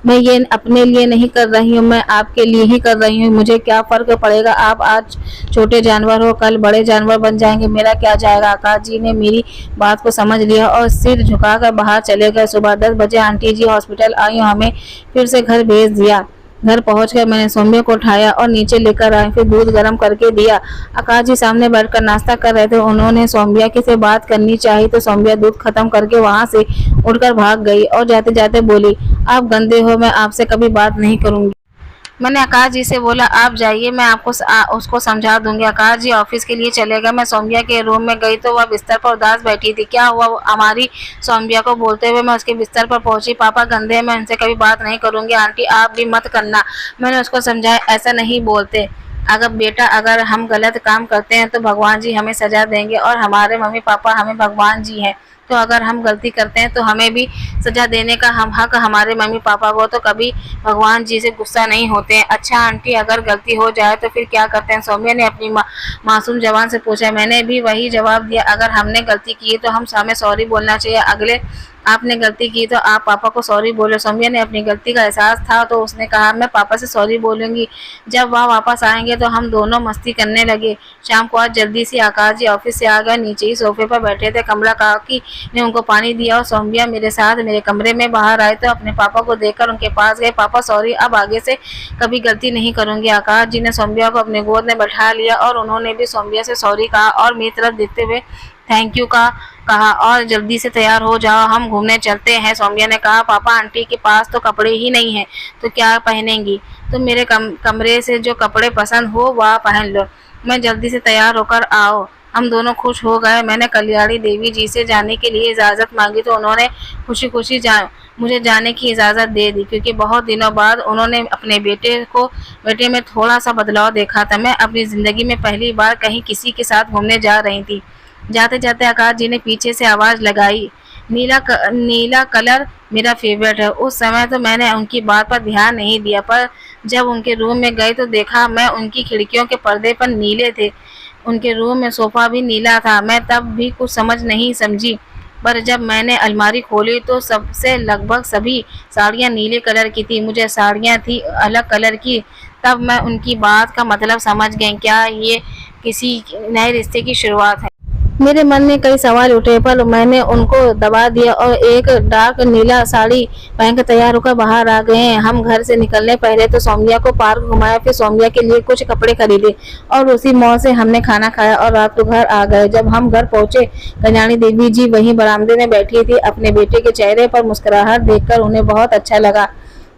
मैं ये अपने लिए नहीं कर रही हूँ, मैं आपके लिए ही कर रही हूँ। मुझे क्या फर्क पड़ेगा, आप आज छोटे जानवर हो, कल बड़े जानवर बन जाएंगे, मेरा क्या जाएगा। आकाश जी ने मेरी बात को समझ लिया और सिर झुकाकर बाहर चले गए। सुबह 10 बजे आंटी जी हॉस्पिटल आई और हमें फिर से घर भेज दिया। घर पहुंचकर मैंने सौम्या को उठाया और नीचे लेकर आई, फिर दूध गर्म करके दिया। आकाश जी सामने बैठकर नाश्ता कर रहे थे। उन्होंने सौम्या के से बात करनी चाहिए तो सौम्या दूध खत्म करके वहां से उठकर भाग गई और जाते जाते बोली, आप गंदे हो, मैं आपसे कभी बात नहीं करूंगी। मैंने आकाश जी से बोला, आप जाइए, मैं आपको उसको समझा दूंगी। आकाश जी ऑफिस के लिए चले गए। मैं सौम्या के रूम में गई तो वह बिस्तर पर उदास बैठी थी। क्या हुआ, हमारी सौम्या को बोलते हुए मैं उसके बिस्तर पर पहुंची। पापा गंदे हैं, मैं उनसे कभी बात नहीं करूंगी। आंटी आप भी मत करना। मैंने उसको समझाया, ऐसा नहीं बोलते। अगर हम गलत काम करते हैं तो भगवान जी हमें सजा देंगे और हमारे मम्मी पापा हमें भगवान जी हैं, तो अगर हम गलती करते हैं तो हमें भी सजा देने का हम हक हमारे मम्मी पापा को, तो कभी भगवान जी से गुस्सा नहीं होते हैं। अच्छा आंटी, अगर गलती हो जाए तो फिर क्या करते हैं? सौम्या ने अपनी मासूम जवान से पूछा। मैंने भी वही जवाब दिया, अगर हमने गलती की तो हमें सॉरी बोलना चाहिए। अगले आपने गलती की तो आप पापा को सॉरी बोलो। सौम्या ने अपनी गलती का एहसास था तो उसने कहा, मैं पापा से सॉरी बोलूंगी। जब वह वापस आएंगे तो हम दोनों मस्ती करने लगे। शाम को आज जल्दी से आकाश जी ऑफिस से आ गए। नीचे ही सोफे पर बैठे थे। कमला काकी ने उनको पानी दिया और सौम्या मेरे साथ मेरे कमरे में बाहर आए तो अपने पापा को देखकर उनके पास गए। पापा सॉरी, अब आगे से कभी गलती नहीं करूंगी। आकाश जी ने सौम्या को अपने गोद में बैठा लिया और उन्होंने भी सौम्या से सॉरी कहा और मेरी तरफ देखते हुए थैंक यू का कहा, और जल्दी से तैयार हो जाओ, हम घूमने चलते हैं। सौम्या ने कहा, पापा आंटी के पास तो कपड़े ही नहीं है तो क्या पहनेंगी? तुम मेरे कमरे से जो कपड़े पसंद हो वह पहन लो। मैं जल्दी से तैयार होकर आओ, हम दोनों खुश हो गए। मैंने कल्याणी देवी जी से जाने के लिए इजाज़त मांगी तो उन्होंने खुशी खुशी मुझे जाने की इजाज़त दे दी, क्योंकि बहुत दिनों बाद उन्होंने अपने बेटे में थोड़ा सा बदलाव देखा था। मैं अपनी ज़िंदगी में पहली बार कहीं किसी के साथ घूमने जा रही थी। जाते जाते आकाश जी ने पीछे से आवाज़ लगाई, नीला कलर मेरा फेवरेट है। उस समय तो मैंने उनकी बात पर ध्यान नहीं दिया, पर जब उनके रूम में गई तो देखा मैं उनकी खिड़कियों के पर्दे पर नीले थे। उनके रूम में सोफ़ा भी नीला था। मैं तब भी कुछ नहीं समझी, पर जब मैंने अलमारी खोली तो सबसे लगभग सभी साड़ियाँ नीले कलर की थी। मुझे साड़ियाँ थी अलग कलर की। तब मैं उनकी बात का मतलब समझ गई। क्या ये किसी नए रिश्ते की शुरुआत है? मेरे मन में कई सवाल उठे, पर मैंने उनको दबा दिया और एक डार्क नीला साड़ी पहनकर तैयार होकर बाहर आ गए। हम घर से निकलने पहले तो सौम्या को पार्क घुमाया, फिर सौम्या के लिए कुछ कपड़े खरीदे और उसी मॉल से हमने खाना खाया और रात को घर आ गए। जब हम घर पहुंचे, कल्याणी देवी जी वहीं बरामदे में बैठी थी। अपने बेटे के चेहरे पर मुस्कुराहट देखकर उन्हें बहुत अच्छा लगा।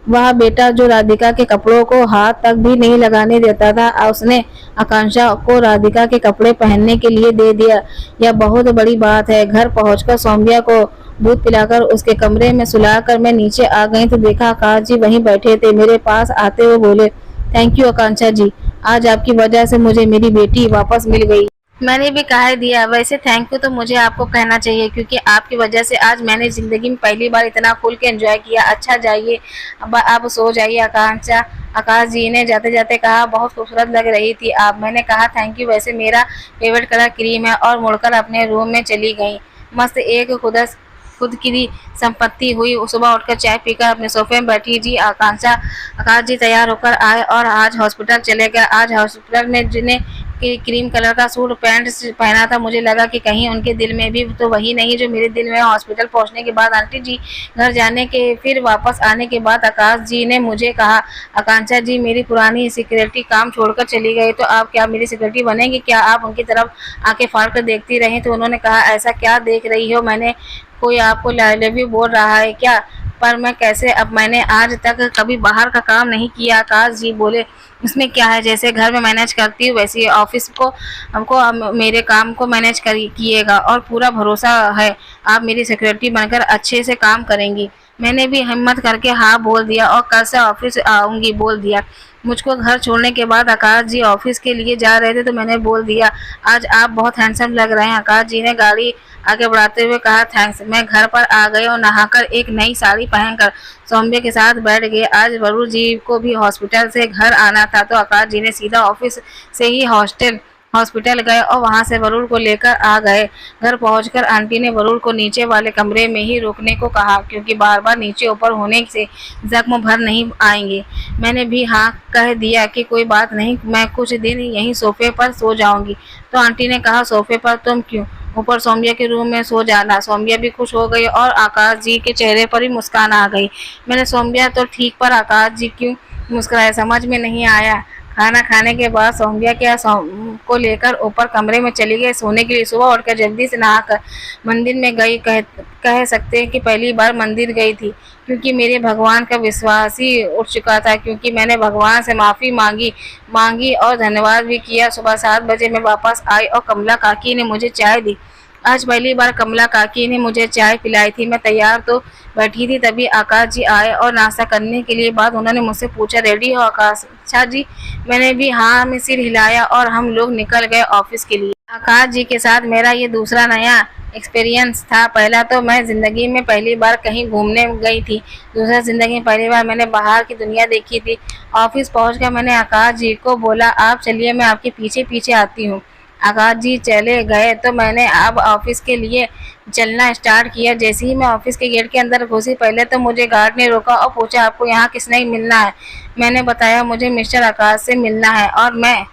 वह बेटा जो राधिका के कपड़ों को हाथ तक भी नहीं लगाने देता था, उसने आकांक्षा को राधिका के कपड़े पहनने के लिए दे दिया। यह बहुत बड़ी बात है। घर पहुंचकर सौम्या को दूध पिलाकर उसके कमरे में सुलाकर मैं नीचे आ गई तो देखा आकाश जी वहीं बैठे थे। मेरे पास आते हुए बोले, थैंक यू आकांक्षा जी, आज आपकी वजह से मुझे मेरी बेटी वापस मिल गई। मैंने भी कह दिया। वैसे थैंक यू तो मुझे आपको कहना चाहिए, क्योंकि आपकी वजह से आज मैंने ज़िंदगी में पहली बार इतना खुल के एंजॉय किया। अच्छा जाइए, अब आप सो जाइए आकांक्षा। आकाश जी ने जाते जाते कहा, बहुत खूबसूरत लग रही थी आप। मैंने कहा थैंक यू, वैसे मेरा फेवरेट कलर क्रीम है, और मुड़कर अपने रूम में चली गई। मस्त एक खुद की संपत्ति हुई। सुबह उठकर चाय पीकर अपने सोफे में बैठी जी आकाश जी तैयार होकर आए और आज हॉस्पिटल चले गए। आज हॉस्पिटल में जिन्हें क्रीम कलर का सूट पैंट पहना था, मुझे लगा कि कहीं उनके दिल में भी तो वही नहीं जो मेरे दिल में। हॉस्पिटल पहुंचने के बाद आंटी जी घर जाने के फिर वापस आने के बाद आकाश जी ने मुझे कहा, आकांक्षा जी मेरी पुरानी सिक्योरिटी काम छोड़कर चली गई, तो आप क्या मेरी सिक्योरिटी बनेंगी? क्या आप उनकी तरफ आंखें फाड़ कर देखती रहीं? तो उन्होंने कहा, ऐसा क्या देख रही हो? मैंने कोई आपको आई लव यू बोल रहा है क्या? पर मैं कैसे? अब मैंने आज तक कभी बाहर का काम नहीं किया। आकाश जी बोले, इसमें क्या है, जैसे घर में मैनेज करती हूँ वैसे ऑफिस को हमको मेरे काम को मैनेज कीजिएगा, और पूरा भरोसा है आप मेरी सिक्योरिटी बनकर अच्छे से काम करेंगी। मैंने भी हिम्मत करके हाँ बोल दिया और कल से ऑफिस आऊँगी बोल दिया। मुझको घर छोड़ने के बाद आकाश जी ऑफिस के लिए जा रहे थे तो मैंने बोल दिया, आज आप बहुत हैंडसम लग रहे हैं। आकाश जी ने गाड़ी आगे बढ़ाते हुए कहा, थैंक्स। मैं घर पर आ गए और नहाकर एक नई साड़ी पहनकर सौम्या के साथ बैठ गए। आज वरुण जी को भी हॉस्पिटल से घर आना था, तो आकाश जी ने सीधा ऑफिस से ही हॉस्पिटल गए और वहां से वरुण को लेकर आ गए। घर पहुंचकर आंटी ने वरुण को नीचे वाले कमरे में ही रुकने को कहा, क्योंकि बार बार नीचे ऊपर होने से जख्म भर नहीं आएंगे। मैंने भी हाँ कह दिया कि कोई बात नहीं, मैं कुछ दिन यहीं सोफे पर सो जाऊंगी। तो आंटी ने कहा, सोफे पर तुम क्यों? ऊपर सौम्या के रूम में सो जाना। सौम्या भी खुश हो गई और आकाश जी के चेहरे पर भी मुस्कान आ गई। मैंने सौम्या तो ठीक, पर आकाश जी क्यों मुस्कुराए समझ में नहीं आया। खाना खाने के बाद सौम्या को लेकर ऊपर कमरे में चली गई सोने के लिए। सुबह उठकर जल्दी से नहाकर मंदिर में गई। कह सकते हैं कि पहली बार मंदिर गई थी, क्योंकि मेरे भगवान का विश्वास ही उठ चुका था, क्योंकि मैंने भगवान से माफ़ी मांगी और धन्यवाद भी किया। सुबह 7 बजे मैं वापस आई और कमला काकी ने मुझे चाय दी। आज पहली बार कमला काकी ने मुझे चाय पिलाई थी। मैं तैयार तो बैठी थी, तभी आकाश जी आए और नाश्ता करने के लिए बाद उन्होंने मुझसे पूछा, रेडी हो आकाश? अच्छा जी। मैंने भी हाँ में सिर हिलाया और हम लोग निकल गए ऑफिस के लिए। आकाश जी के साथ मेरा ये दूसरा नया एक्सपीरियंस था। पहला तो मैं ज़िंदगी में पहली बार कहीं घूमने गई थी। दूसरा, ज़िंदगी में पहली बार मैंने बाहर की दुनिया देखी थी। ऑफिस पहुंचकर मैंने आकाश जी को बोला, आप चलिए मैं आपके पीछे पीछे आती हूँ। आकाश जी चले गए तो मैंने अब ऑफिस के लिए चलना स्टार्ट किया। जैसे ही मैं ऑफिस के गेट के अंदर घुसी, पहले तो मुझे गार्ड ने रोका और पूछा, आपको यहाँ किसने मिलना है? मैंने बताया, मुझे मिस्टर आकाश से मिलना है। और मैं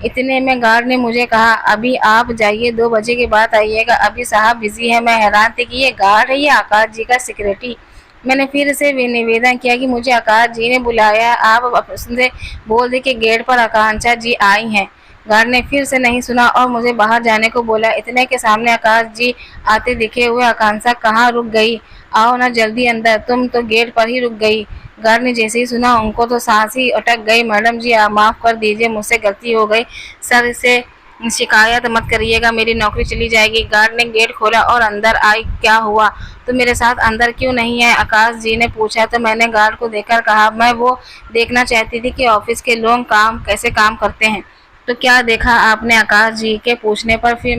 इतने में गार्ड ने मुझे कहा, अभी आप जाइए, 2 बजे के बाद आइएगा, अभी साहब बिजी है। मैं हैरान थी कि ये गार्ड है या आकाश जी का सिक्योरिटी। मैंने फिर से निवेदन किया कि मुझे आकाश जी ने बुलाया, आप उनसे बोल दी कि गेट पर आकांक्षा जी आई हैं। गार्ड ने फिर से नहीं सुना और मुझे बाहर जाने को बोला। इतने के सामने आकाश जी आते दिखे हुए। आकांक्षा कहाँ रुक गई? आओ ना जल्दी अंदर, तुम तो गेट पर ही रुक गई। गार्ड ने जैसे ही सुना उनको तो सांस ही अटक गई। मैडम जी आप माफ़ कर दीजिए, मुझसे गलती हो गई। सर से शिकायत मत करिएगा, मेरी नौकरी चली जाएगी। गार्ड ने गेट खोला और अंदर आई। क्या हुआ, तुम मेरे साथ अंदर क्यों नहीं है, आकाश जी ने पूछा। तो मैंने गार्ड को देखकर कहा, मैं वो देखना चाहती थी कि ऑफिस के लोग कैसे काम करते हैं। तो क्या देखा आपने, आकाश जी के पूछने पर फिर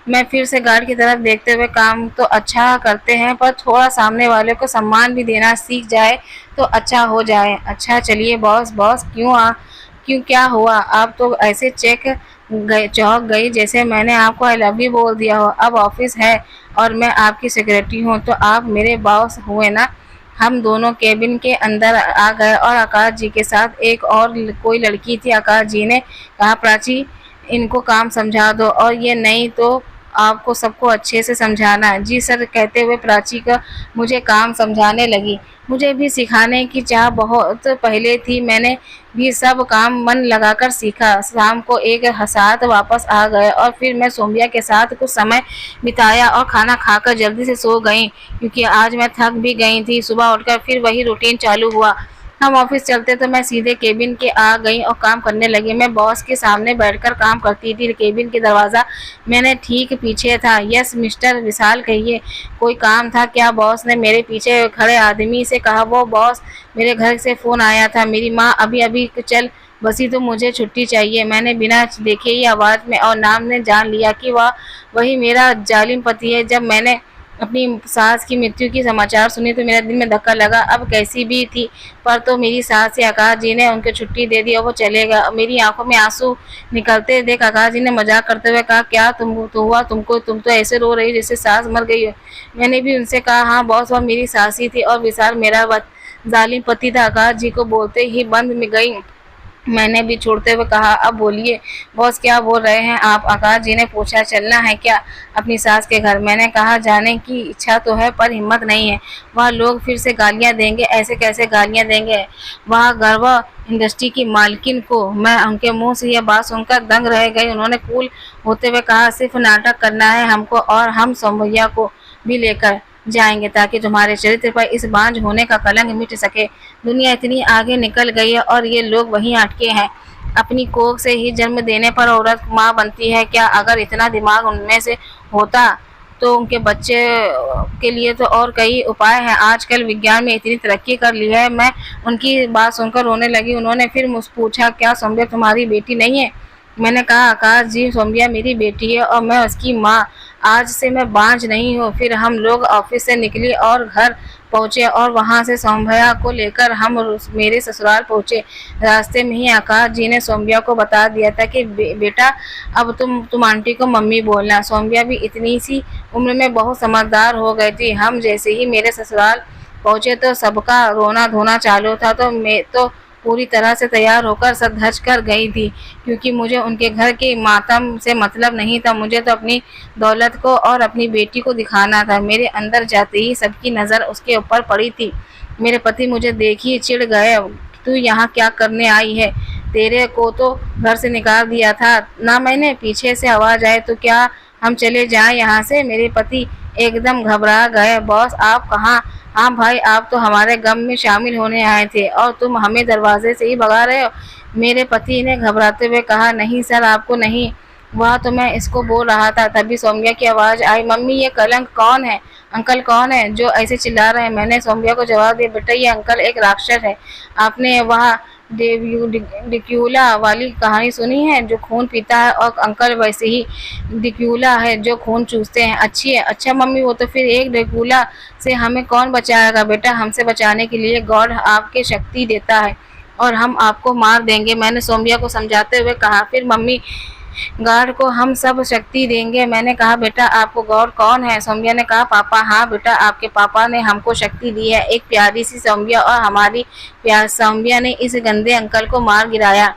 मैं फिर से गार्ड की तरफ देखते हुए, काम तो अच्छा करते हैं पर थोड़ा सामने वाले को सम्मान भी देना सीख जाए तो अच्छा हो जाए। अच्छा चलिए बॉस। बॉस क्यों, क्या हुआ, आप तो ऐसे चौंक गई जैसे मैंने आपको आई लव यू बोल दिया हो। अब ऑफिस है और मैं आपकी सेक्रेटरी हूँ तो आप मेरे बॉस हुए ना। हम दोनों केबिन के अंदर आ गए और आकाश जी के साथ एक और कोई लड़की थी। आकाश जी ने कहा, प्राची इनको काम समझा दो और ये नहीं तो आपको सबको अच्छे से समझाना है। जी सर, कहते हुए प्राची का मुझे काम समझाने लगी। मुझे भी सिखाने की चाह बहुत पहले थी, मैंने भी सब काम मन लगाकर सीखा। शाम को एक साथ वापस आ गए और फिर मैं सोम्या के साथ कुछ समय बिताया और खाना खाकर जल्दी से सो गई क्योंकि आज मैं थक भी गई थी। सुबह उठकर फिर वही रूटीन चालू हुआ। हम ऑफिस चलते तो मैं सीधे केबिन के आ गई और काम करने लगी। मैं बॉस के सामने बैठकर काम करती थी। केबिन के दरवाज़ा मैंने ठीक पीछे था। यस मिस्टर विशाल, कहिए कोई काम था क्या, बॉस ने मेरे पीछे खड़े आदमी से कहा। वो बॉस, मेरे घर से फ़ोन आया था, मेरी माँ अभी अभी चल बसी तो मुझे छुट्टी चाहिए। मैंने बिना देखे ही आवाज़ में और नाम ने जान लिया कि वह वही मेरा जालिम पति है। जब मैंने अपनी सास की मृत्यु की समाचार सुनी तो मेरे दिल में धक्का लगा। अब कैसी भी थी पर तो मेरी सास से आकाश जी ने उनके छुट्टी दे दी और वो चले गए। मेरी आंखों में आंसू निकलते देख आकाश जी ने मजाक करते हुए कहा, क्या तुम तो हुआ तुमको, तुम तो ऐसे रो रही जैसे सास मर गई हो। मैंने भी उनसे कहा, हाँ बॉस, वह मेरी सास ही थी और विशाल मेरा जालिम पति था। आकाश जी को बोलते ही बंद में गई। मैंने भी छोड़ते हुए कहा, अब बोलिए बॉस, क्या बोल रहे हैं आप। आकाश जी ने पूछा, चलना है क्या अपनी सास के घर। मैंने कहा, जाने की इच्छा तो है पर हिम्मत नहीं है। वह लोग फिर से गालियां देंगे। ऐसे कैसे गालियां देंगे, वह गर्व इंडस्ट्री की मालकिन को। मैं उनके मुंह से यह बात सुनकर दंग रह गई। उन्होंने कूल होते हुए कहा, सिर्फ नाटक करना है हमको और हम सौम्या को भी लेकर जाएंगे ताकि तुम्हारे चरित्र पर इस बांझ होने का कलंक मिट सके। दुनिया इतनी आगे निकल गई है और ये लोग वहीं अटके हैं। अपनी कोख से ही जन्म देने पर औरत माँ बनती है क्या। अगर इतना दिमाग उनमें से होता तो उनके बच्चे के लिए तो और कई उपाय हैं। आजकल विज्ञान में इतनी तरक्की कर ली है। मैं उनकी बात सुनकर रोने लगी। उन्होंने फिर मुझसे पूछा, क्या सौम्या तुम्हारी बेटी नहीं है। मैंने कहा, आकाश जी, सौम्या मेरी बेटी है और मैं उसकी माँ। आज से मैं बांझ नहीं हूँ। फिर हम लोग ऑफिस से निकले और घर पहुँचे और वहाँ से सौम्या को लेकर हम मेरे ससुराल पहुँचे। रास्ते में ही आकाश जी ने सौम्या को बता दिया था कि बेटा अब तुम आंटी को मम्मी बोलना। सौम्या भी इतनी सी उम्र में बहुत समझदार हो गई थी। हम जैसे ही मेरे ससुराल पहुँचे तो सबका रोना धोना चालू था। तो मैं तो पूरी तरह से तैयार होकर सज धज कर गई थी क्योंकि मुझे उनके घर के मातम से मतलब नहीं था। मुझे तो अपनी दौलत को और अपनी बेटी को दिखाना था। मेरे अंदर जाते ही सबकी नज़र उसके ऊपर पड़ी थी। मेरे पति मुझे देखी चिढ़ गए, तू यहाँ क्या करने आई है, तेरे को तो घर से निकाल दिया था ना मैंने। पीछे से आवाज़ आए, तो क्या हम चले जाएं यहाँ से। मेरे पति एकदम घबरा गए। बॉस आप कहाँ। हाँ भाई, आप तो हमारे गम में शामिल होने आए थे और तुम हमें दरवाजे से ही भगा रहे हो। मेरे पति ने घबराते हुए कहा, नहीं सर, आपको नहीं, वह तो मैं इसको बोल रहा था। तभी सौम्या की आवाज़ आई, मम्मी ये कलंक कौन है, अंकल कौन है जो ऐसे चिल्ला रहे हैं। मैंने सौम्या को जवाब दिया, बेटा ये अंकल एक राक्षस है। आपने वह डिक्यूला वाली कहानी सुनी है, जो खून पीता है, और अंकल वैसे ही डिक्यूला है जो खून चूसते हैं। अच्छी है। अच्छा मम्मी, वो तो फिर एक डिक्यूला से हमें कौन बचाएगा। बेटा हमसे बचाने के लिए गॉड आपके शक्ति देता है और हम आपको मार देंगे, मैंने सौम्या को समझाते हुए कहा। फिर मम्मी, गॉड को हम सब शक्ति देंगे। मैंने कहा, बेटा आपको गॉड कौन है। सौम्या ने कहा, पापा। हाँ बेटा, आपके पापा ने हमको शक्ति दी है। एक प्यारी सी सौम्या और हमारी प्यार सौम्या ने इस गंदे अंकल को मार गिराया।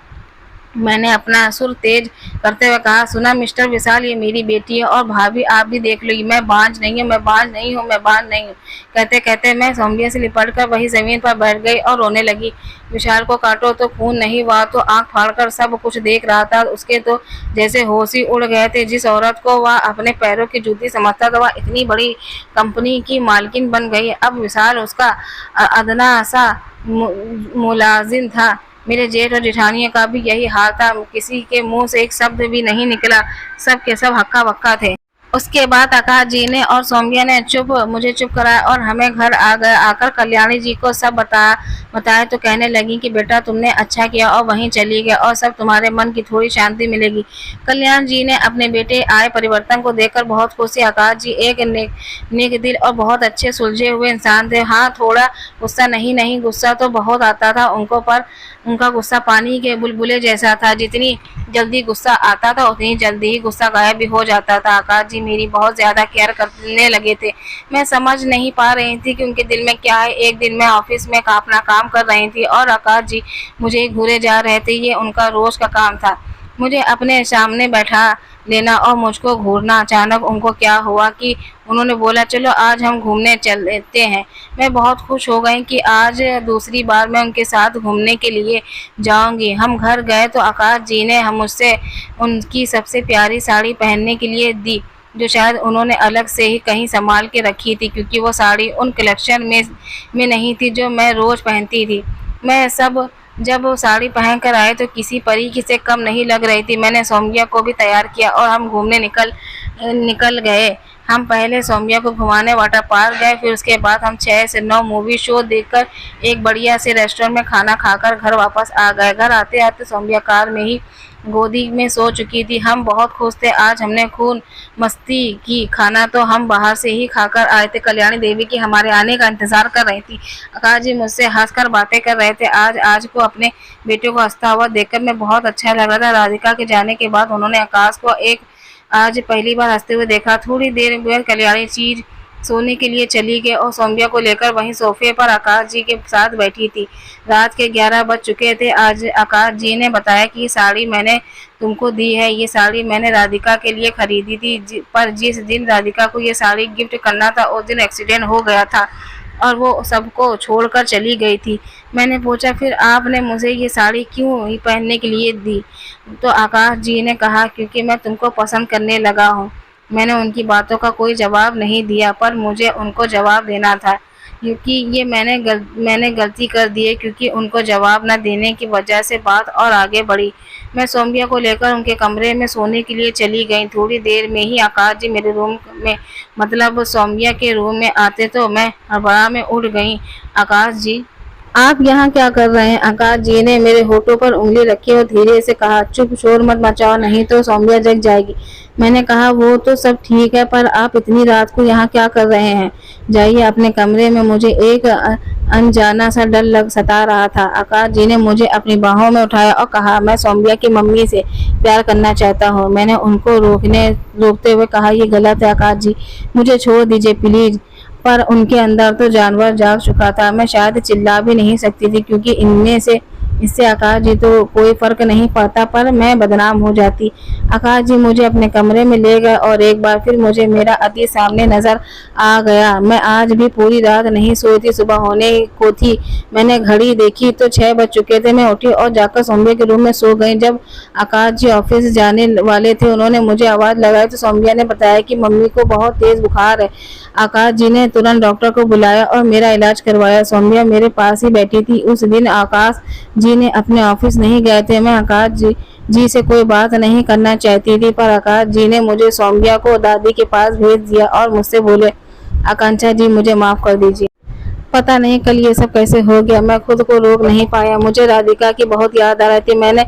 मैंने अपना सुर तेज करते हुए कहा, सुना मिस्टर विशाल, ये मेरी बेटी है और भाभी आप भी देख लो, मैं बांझ नहीं हूँ, मैं बांझ नहीं हूँ, मैं बांझ नहीं हूँ। कहते कहते मैं सौम्या से लिपट कर वही जमीन पर बैठ गई और रोने लगी। विशाल को काटो तो खून नहीं, वह तो आंख फाड़कर सब कुछ देख रहा था। उसके तो जैसे होश ही उड़ गए थे। जिस औरत को वह अपने पैरों की जूती समझता था, वह इतनी बड़ी कंपनी की मालकिन बन गई। अब विशाल उसका अदना सा मुलाजिम था। मेरे जेठ और जेठानियों का भी यही हाल था, किसी के मुंह से एक शब्द भी नहीं निकला, सब के सब हक्का बक्का थे। उसके बाद आकाश जी ने और सौम्या ने मुझे चुप कराया और हमें घर आ गए। आकर कल्याणी जी को सब बताया तो कहने लगी कि बेटा तुमने अच्छा किया और वहीं चली गए और सब तुम्हारे मन की थोड़ी शांति मिलेगी। कल्याण जी ने अपने बेटे आए परिवर्तन को देखकर बहुत खुशी। आकाश जी एक नेक दिल और बहुत अच्छे सुलझे हुए इंसान थे। हाँ, थोड़ा गुस्सा नहीं गुस्सा तो बहुत आता था उनको, पर उनका गुस्सा पानी के बुलबुले जैसा था। जितनी जल्दी गुस्सा आता था उतनी जल्दी ही गुस्सा गायब भी हो जाता था। आकाश जी मेरी बहुत ज्यादा केयर करने लगे थे। मैं समझ नहीं पा रही थी कि उनके दिल में क्या है। एक दिन मैं ऑफिस में अपना काम कर रही थी और आकाश जी मुझे घूरे जा रहे थे। ये उनका रोज का काम था, मुझे अपने सामने बैठा लेना और मुझको घूरना। अचानक उनको क्या हुआ कि उन्होंने बोला चलो आज हम घूमने चलते हैं। मैं बहुत खुश हो गई कि आज दूसरी बार मैं उनके साथ घूमने के लिए जाऊंगी। हम घर गए तो आकाश जी ने हम मुझसे उनकी सबसे प्यारी साड़ी पहनने के लिए दी, जो शायद उन्होंने अलग से ही कहीं संभाल के रखी थी, क्योंकि वो साड़ी उन कलेक्शन में नहीं थी जो मैं रोज पहनती थी। मैं जब वो साड़ी पहन कर आए तो किसी परी की से कम नहीं लग रही थी। मैंने सौम्या को भी तैयार किया और हम घूमने निकल गए। हम पहले सौम्या को घुमाने वाटर पार्क गए, फिर उसके बाद हम 6 से 9 मूवी शो देखकर एक बढ़िया से रेस्टोरेंट में खाना खाकर घर वापस आ गए। घर आते आते सौम्या कार में ही गोदी में सो चुकी थी। हम बहुत खुश थे, आज हमने खूब मस्ती की। खाना तो हम बाहर से ही खाकर आए थे। कल्याणी देवी की हमारे आने का इंतजार कर रही थी। आकाश जी मुझसे हंसकर बातें कर रहे थे। आज को अपने बेटे को हंसता हुआ देखकर मैं बहुत अच्छा लग रहा था। राधिका के जाने के बाद उन्होंने आकाश को आज पहली बार हंसते हुए देखा। थोड़ी देर बाद कल्याणी चीज सोने के लिए चली गई और सौम्या को लेकर वहीं सोफे पर आकाश जी के साथ बैठी थी। रात के 11 बज चुके थे। आज आकाश जी ने बताया कि ये साड़ी मैंने तुमको दी है। ये साड़ी मैंने राधिका के लिए खरीदी थी, पर जिस दिन राधिका को ये साड़ी गिफ्ट करना था उस दिन एक्सीडेंट हो गया था और वो सबको छोड़कर चली गई थी। मैंने पूछा फिर आपने मुझे ये साड़ी क्यों ही पहनने के लिए दी? तो आकाश जी ने कहा क्योंकि मैं तुमको पसंद करने लगा हूँ। मैंने उनकी बातों का कोई जवाब नहीं दिया, पर मुझे उनको जवाब देना था, क्योंकि ये मैंने गलती कर दी है, क्योंकि उनको जवाब न देने की वजह से बात और आगे बढ़ी। मैं सौम्या को लेकर उनके कमरे में सोने के लिए चली गई। थोड़ी देर में ही आकाश जी मेरे रूम में मतलब सौम्या के रूम में आते तो मैं हड़बड़ा में उठ गई। आकाश जी आप यहाँ क्या कर रहे हैं? आकाश जी ने मेरे होठों पर उंगली रखी और धीरे से कहा चुप, शोर मत मचाओ नहीं तो सौम्या जग जाएगी। मैंने कहा वो तो सब ठीक है, पर आप इतनी रात को यहाँ क्या कर रहे हैं? जाइए अपने कमरे में। मुझे एक अनजाना सा डर सता रहा था। आकाश जी ने मुझे अपनी बाहों में उठाया और कहा मैं सौम्या की मम्मी से प्यार करना चाहता हूँ। मैंने उनको रोकते हुए कहा ये गलत है आकाश जी, मुझे छोड़ दीजिए प्लीज। पर उनके अंदर तो जानवर जाग चुका था। मैं शायद चिल्ला भी नहीं सकती थी, क्योंकि इनमें से इससे आकाश जी तो कोई फर्क नहीं पड़ता, पर मैं बदनाम हो जाती। आकाश जी मुझे अपने कमरे में ले गए और एक बार फिर मुझे मेरा अतीत सामने नजर आ गया। मैं आज भी पूरी रात नहीं सोई थी। सुबह होने को थी। मैंने घड़ी देखी तो 6 बज चुके थे। मैं उठी और जाकर सौम्या के रूम में सो गई। जब आकाश जी ऑफिस जाने वाले थे उन्होंने मुझे आवाज लगाई तो सौम्या ने बताया कि मम्मी को बहुत तेज बुखार है। आकाश जी ने तुरंत डॉक्टर को बुलाया और मेरा इलाज करवाया। सौम्या मेरे पास ही बैठी थी। उस दिन आकाश जी ने अपने ऑफिस नहीं गए थे। मैं आकाश जी से कोई बात नहीं करना चाहती थी, पर आकाश जी ने मुझे सौम्या को दादी के पास भेज दिया और मुझसे बोले आकांक्षा जी मुझे माफ कर दीजिए। पता नहीं कल ये सब कैसे हो गया, मैं खुद को रोक नहीं पाया। मुझे राधिका की बहुत याद आ रही थी। मैंने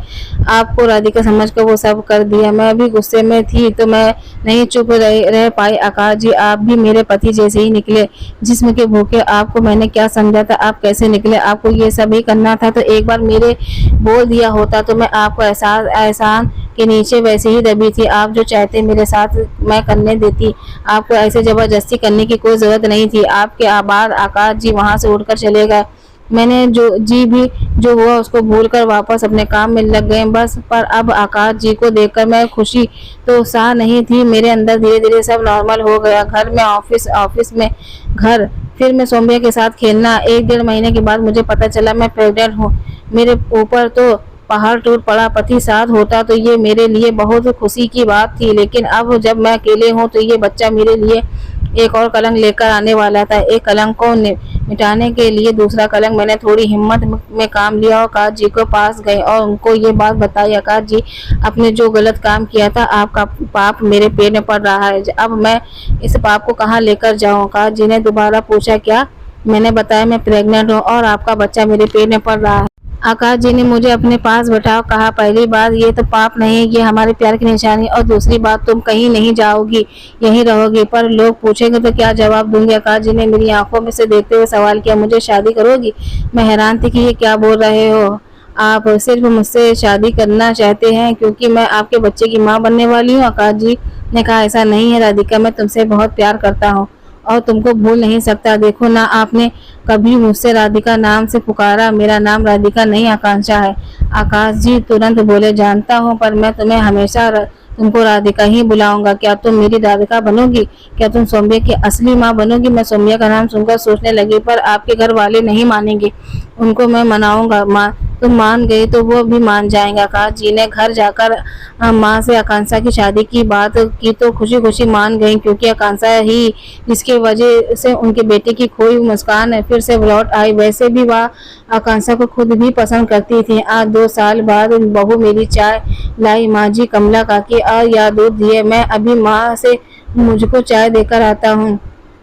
आपको राधिका समझकर वो सब कर दिया। मैं भी गुस्से में थी तो मैं नहीं चुप रह पाई। आकाश जी आप भी मेरे पति जैसे ही निकले, जिस्म के भूखे। आपको मैंने क्या समझा था? आप कैसे निकले? आपको ये सब ही करना था तो एक बार मेरे बोल दिया होता तो मैं आपको एहसान के नीचे वैसे ही दबी थी। आप जो चाहते मेरे साथ मैं करने देती। आपको ऐसे जबरदस्ती करने की कोई जरूरत नहीं थी। आपके आबाद आकाश जी वहां से उठकर चले गए। मैंने जो हुआ उसको भूलकर वापस अपने काम में लग गए बस। पर अब आकाश जी को देखकर मैं खुशी तो उत्साह नहीं थी। मेरे अंदर धीरे धीरे सब नॉर्मल हो गया। घर में ऑफिस में घर, फिर मैं सौम्या के साथ खेलना। 1-1.5 महीने के बाद मुझे पता चला मैं प्रेग्नेंट हूँ। मेरे ऊपर तो पहाड़ टूट पड़ा। पति साथ होता तो ये मेरे लिए बहुत खुशी की बात थी, लेकिन अब जब मैं अकेले हूँ तो ये बच्चा मेरे लिए एक और कलंक लेकर आने वाला था। एक कलंक को मिटाने के लिए दूसरा कलंक मैंने थोड़ी हिम्मत में काम लिया और आकाश जी को पास गई और उनको ये बात बताई। आकाश जी, आपने जो गलत काम किया था, आपका पाप मेरे पेट में पड़ रहा है। अब मैं इस पाप को कहाँ लेकर जाऊँ? आकाश जी ने दोबारा पूछा। क्या? मैंने बताया मैं प्रेग्नेंट हूँ और आपका बच्चा मेरे पेट में पड़ रहा है। आकाश जी ने मुझे अपने पास बैठाओ। कहा, पहली बात ये तो पाप नहीं है, ये हमारे प्यार की निशानी, और दूसरी बात तुम कहीं नहीं जाओगी, यहीं रहोगी। पर लोग पूछेंगे तो क्या जवाब दूंगी? आकाश जी ने मेरी आंखों में से देखते हुए सवाल किया। मुझे शादी करोगी? मैं हैरान थी कि ये क्या बोल रहे हो। आप सिर्फ मुझसे शादी करना चाहते हैं क्योंकि मैं आपके बच्चे की माँ बनने वाली हूँ? आकाश जी ने कहा, ऐसा नहीं है राधिका, मैं तुमसे बहुत प्यार करता हूँ और तुमको भूल नहीं सकता। देखो ना, आपने कभी मुझसे राधिका नाम से पुकारा। मेरा नाम राधिका नहीं आकांक्षा है। आकाश जी तुरंत बोले, जानता हूँ, पर मैं तुम्हें हमेशा तुमको राधिका ही बुलाऊंगा। क्या तुम मेरी राधिका बनोगी? क्या तुम सौम्या की असली माँ बनोगी? मैं सौम्या का नाम सुनकर सोचने लगी, पर आपके घर वाले नहीं मानेंगे, उनको मैं मनाऊंगा। माँ, तुम मान गई तो वो भी मान जाएंगे। आकाश जी ने घर जाकर माँ से आकांक्षा की शादी की बात की तो खुशी खुशी मान गई, क्योंकि आकांक्षा ही जिसकी वजह से उनके बेटे की खोई मुस्कान फिर से लौट आई। वैसे भी वह आकांक्षा को खुद भी पसंद करती थी। आज 2 साल बाद बहू मेरी चाय लाई। माँ जी, कमला काकी और या दूध दिए। मैं अभी माँ से मुझको चाय देकर आता हूँ।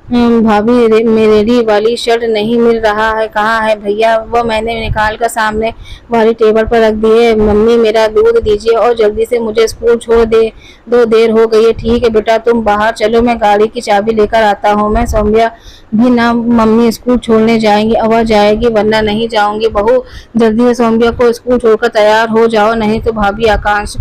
भाभी, मेरी वाली शर्ट नहीं मिल रहा है, कहाँ है भैया? वो मैंने निकाल कर सामने वाली टेबल पर रख दी है। मम्मी, मेरा दूध दीजिए और जल्दी से मुझे स्कूल छोड़ दे दो, देर हो गई है। ठीक है बेटा, तुम बाहर चलो, मैं गाड़ी की चाबी लेकर आता हूँ। मैं सौम्या भी ना मम्मी स्कूल छोड़ने जाएंगी, अब जाएगी वरना नहीं जाऊंगी। बहू, जल्दी से सौम्या को स्कूल छोड़कर तैयार हो जाओ, नहीं तो भाभी आकाश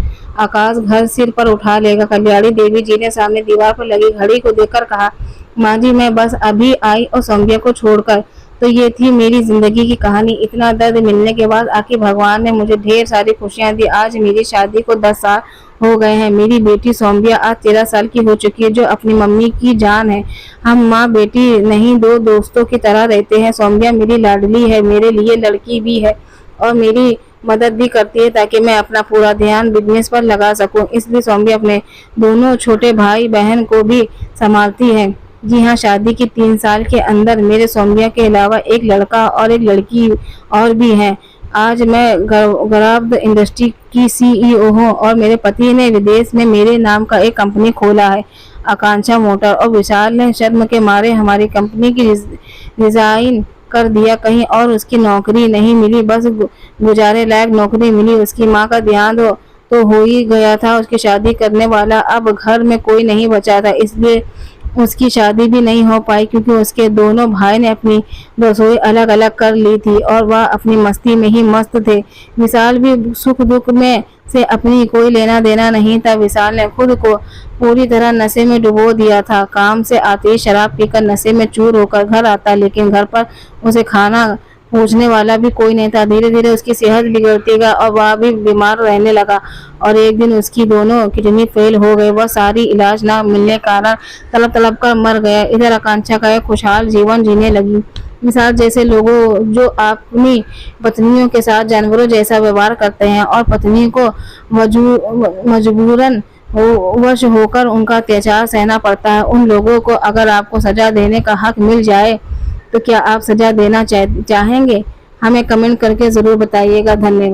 घर सिर पर उठा लेगा। कल्याणी देवी जी ने सामने दीवार पर लगी घड़ी को देखकर कहा, माँ जी, मैं बस अभी आई और सौम्या को छोड़कर। तो ये थी मेरी जिंदगी की कहानी। इतना दर्द मिलने के बाद आखिर भगवान ने मुझे ढेर सारी खुशियां दी। आज मेरी शादी को 10 साल हो गए हैं। मेरी बेटी सौम्या आज 13 साल की हो चुकी है, जो अपनी मम्मी की जान है। हम माँ बेटी नहीं, 2 दोस्तों की तरह रहते हैं। सौम्या मेरी लाडली है, मेरे लिए लड़की भी है और मेरी मदद भी करती है ताकि मैं अपना पूरा ध्यान बिजनेस पर लगा सकूं। इसलिए सौम्या अपने दोनों छोटे भाई बहन को भी संभालती है। जी हाँ, शादी की 3 साल के अंदर मेरे सौम्या के अलावा एक लड़का और एक लड़की और भी है। आज मैं गर्भ इंडस्ट्री की सीईओ हूँ और मेरे पति ने विदेश में मेरे नाम का एक कंपनी खोला है, आकांक्षा मोटर। और विशाल ने शर्म के मारे हमारी कंपनी की रिजाइन कर दिया। कहीं और उसकी नौकरी नहीं मिली, बस गुजारे लायक नौकरी मिली। उसकी माँ का ध्यान तो हो ही गया था। उसकी शादी करने वाला अब घर में कोई नहीं बचा था, इसलिए उसकी शादी भी नहीं हो पाई, क्योंकि उसके दोनों भाई ने अपनी रसोई अलग अलग कर ली थी और वह अपनी मस्ती में ही मस्त थे। विशाल भी सुख दुख में से अपनी कोई लेना देना नहीं था। विशाल ने खुद को पूरी तरह नशे में डुबो दिया था। काम से आते ही शराब पीकर नशे में चूर होकर घर आता, लेकिन घर पर उसे खाना पूछने वाला भी कोई नहीं था। धीरे धीरे उसकी सेहत बिगड़ती गई और वह भी बीमार रहने लगा और एक दिन उसकी दोनों किडनी फेल हो गए। वह सारी इलाज न मिलने कारण तड़प तड़प कर मर गया। इधर आकांक्षा का एक खुशहाल जीवन जीने लगी। मिसाल जैसे लोगों जो अपनी पत्नियों के साथ जानवरों जैसा व्यवहार करते हैं और पत्नी को मजबूरन वश होकर उनका अत्याचार सहना पड़ता है, उन लोगों को अगर आपको सजा देने का हक मिल जाए तो क्या आप सजा देना चाहेंगे? हमें कमेंट करके जरूर बताइएगा। धन्यवाद।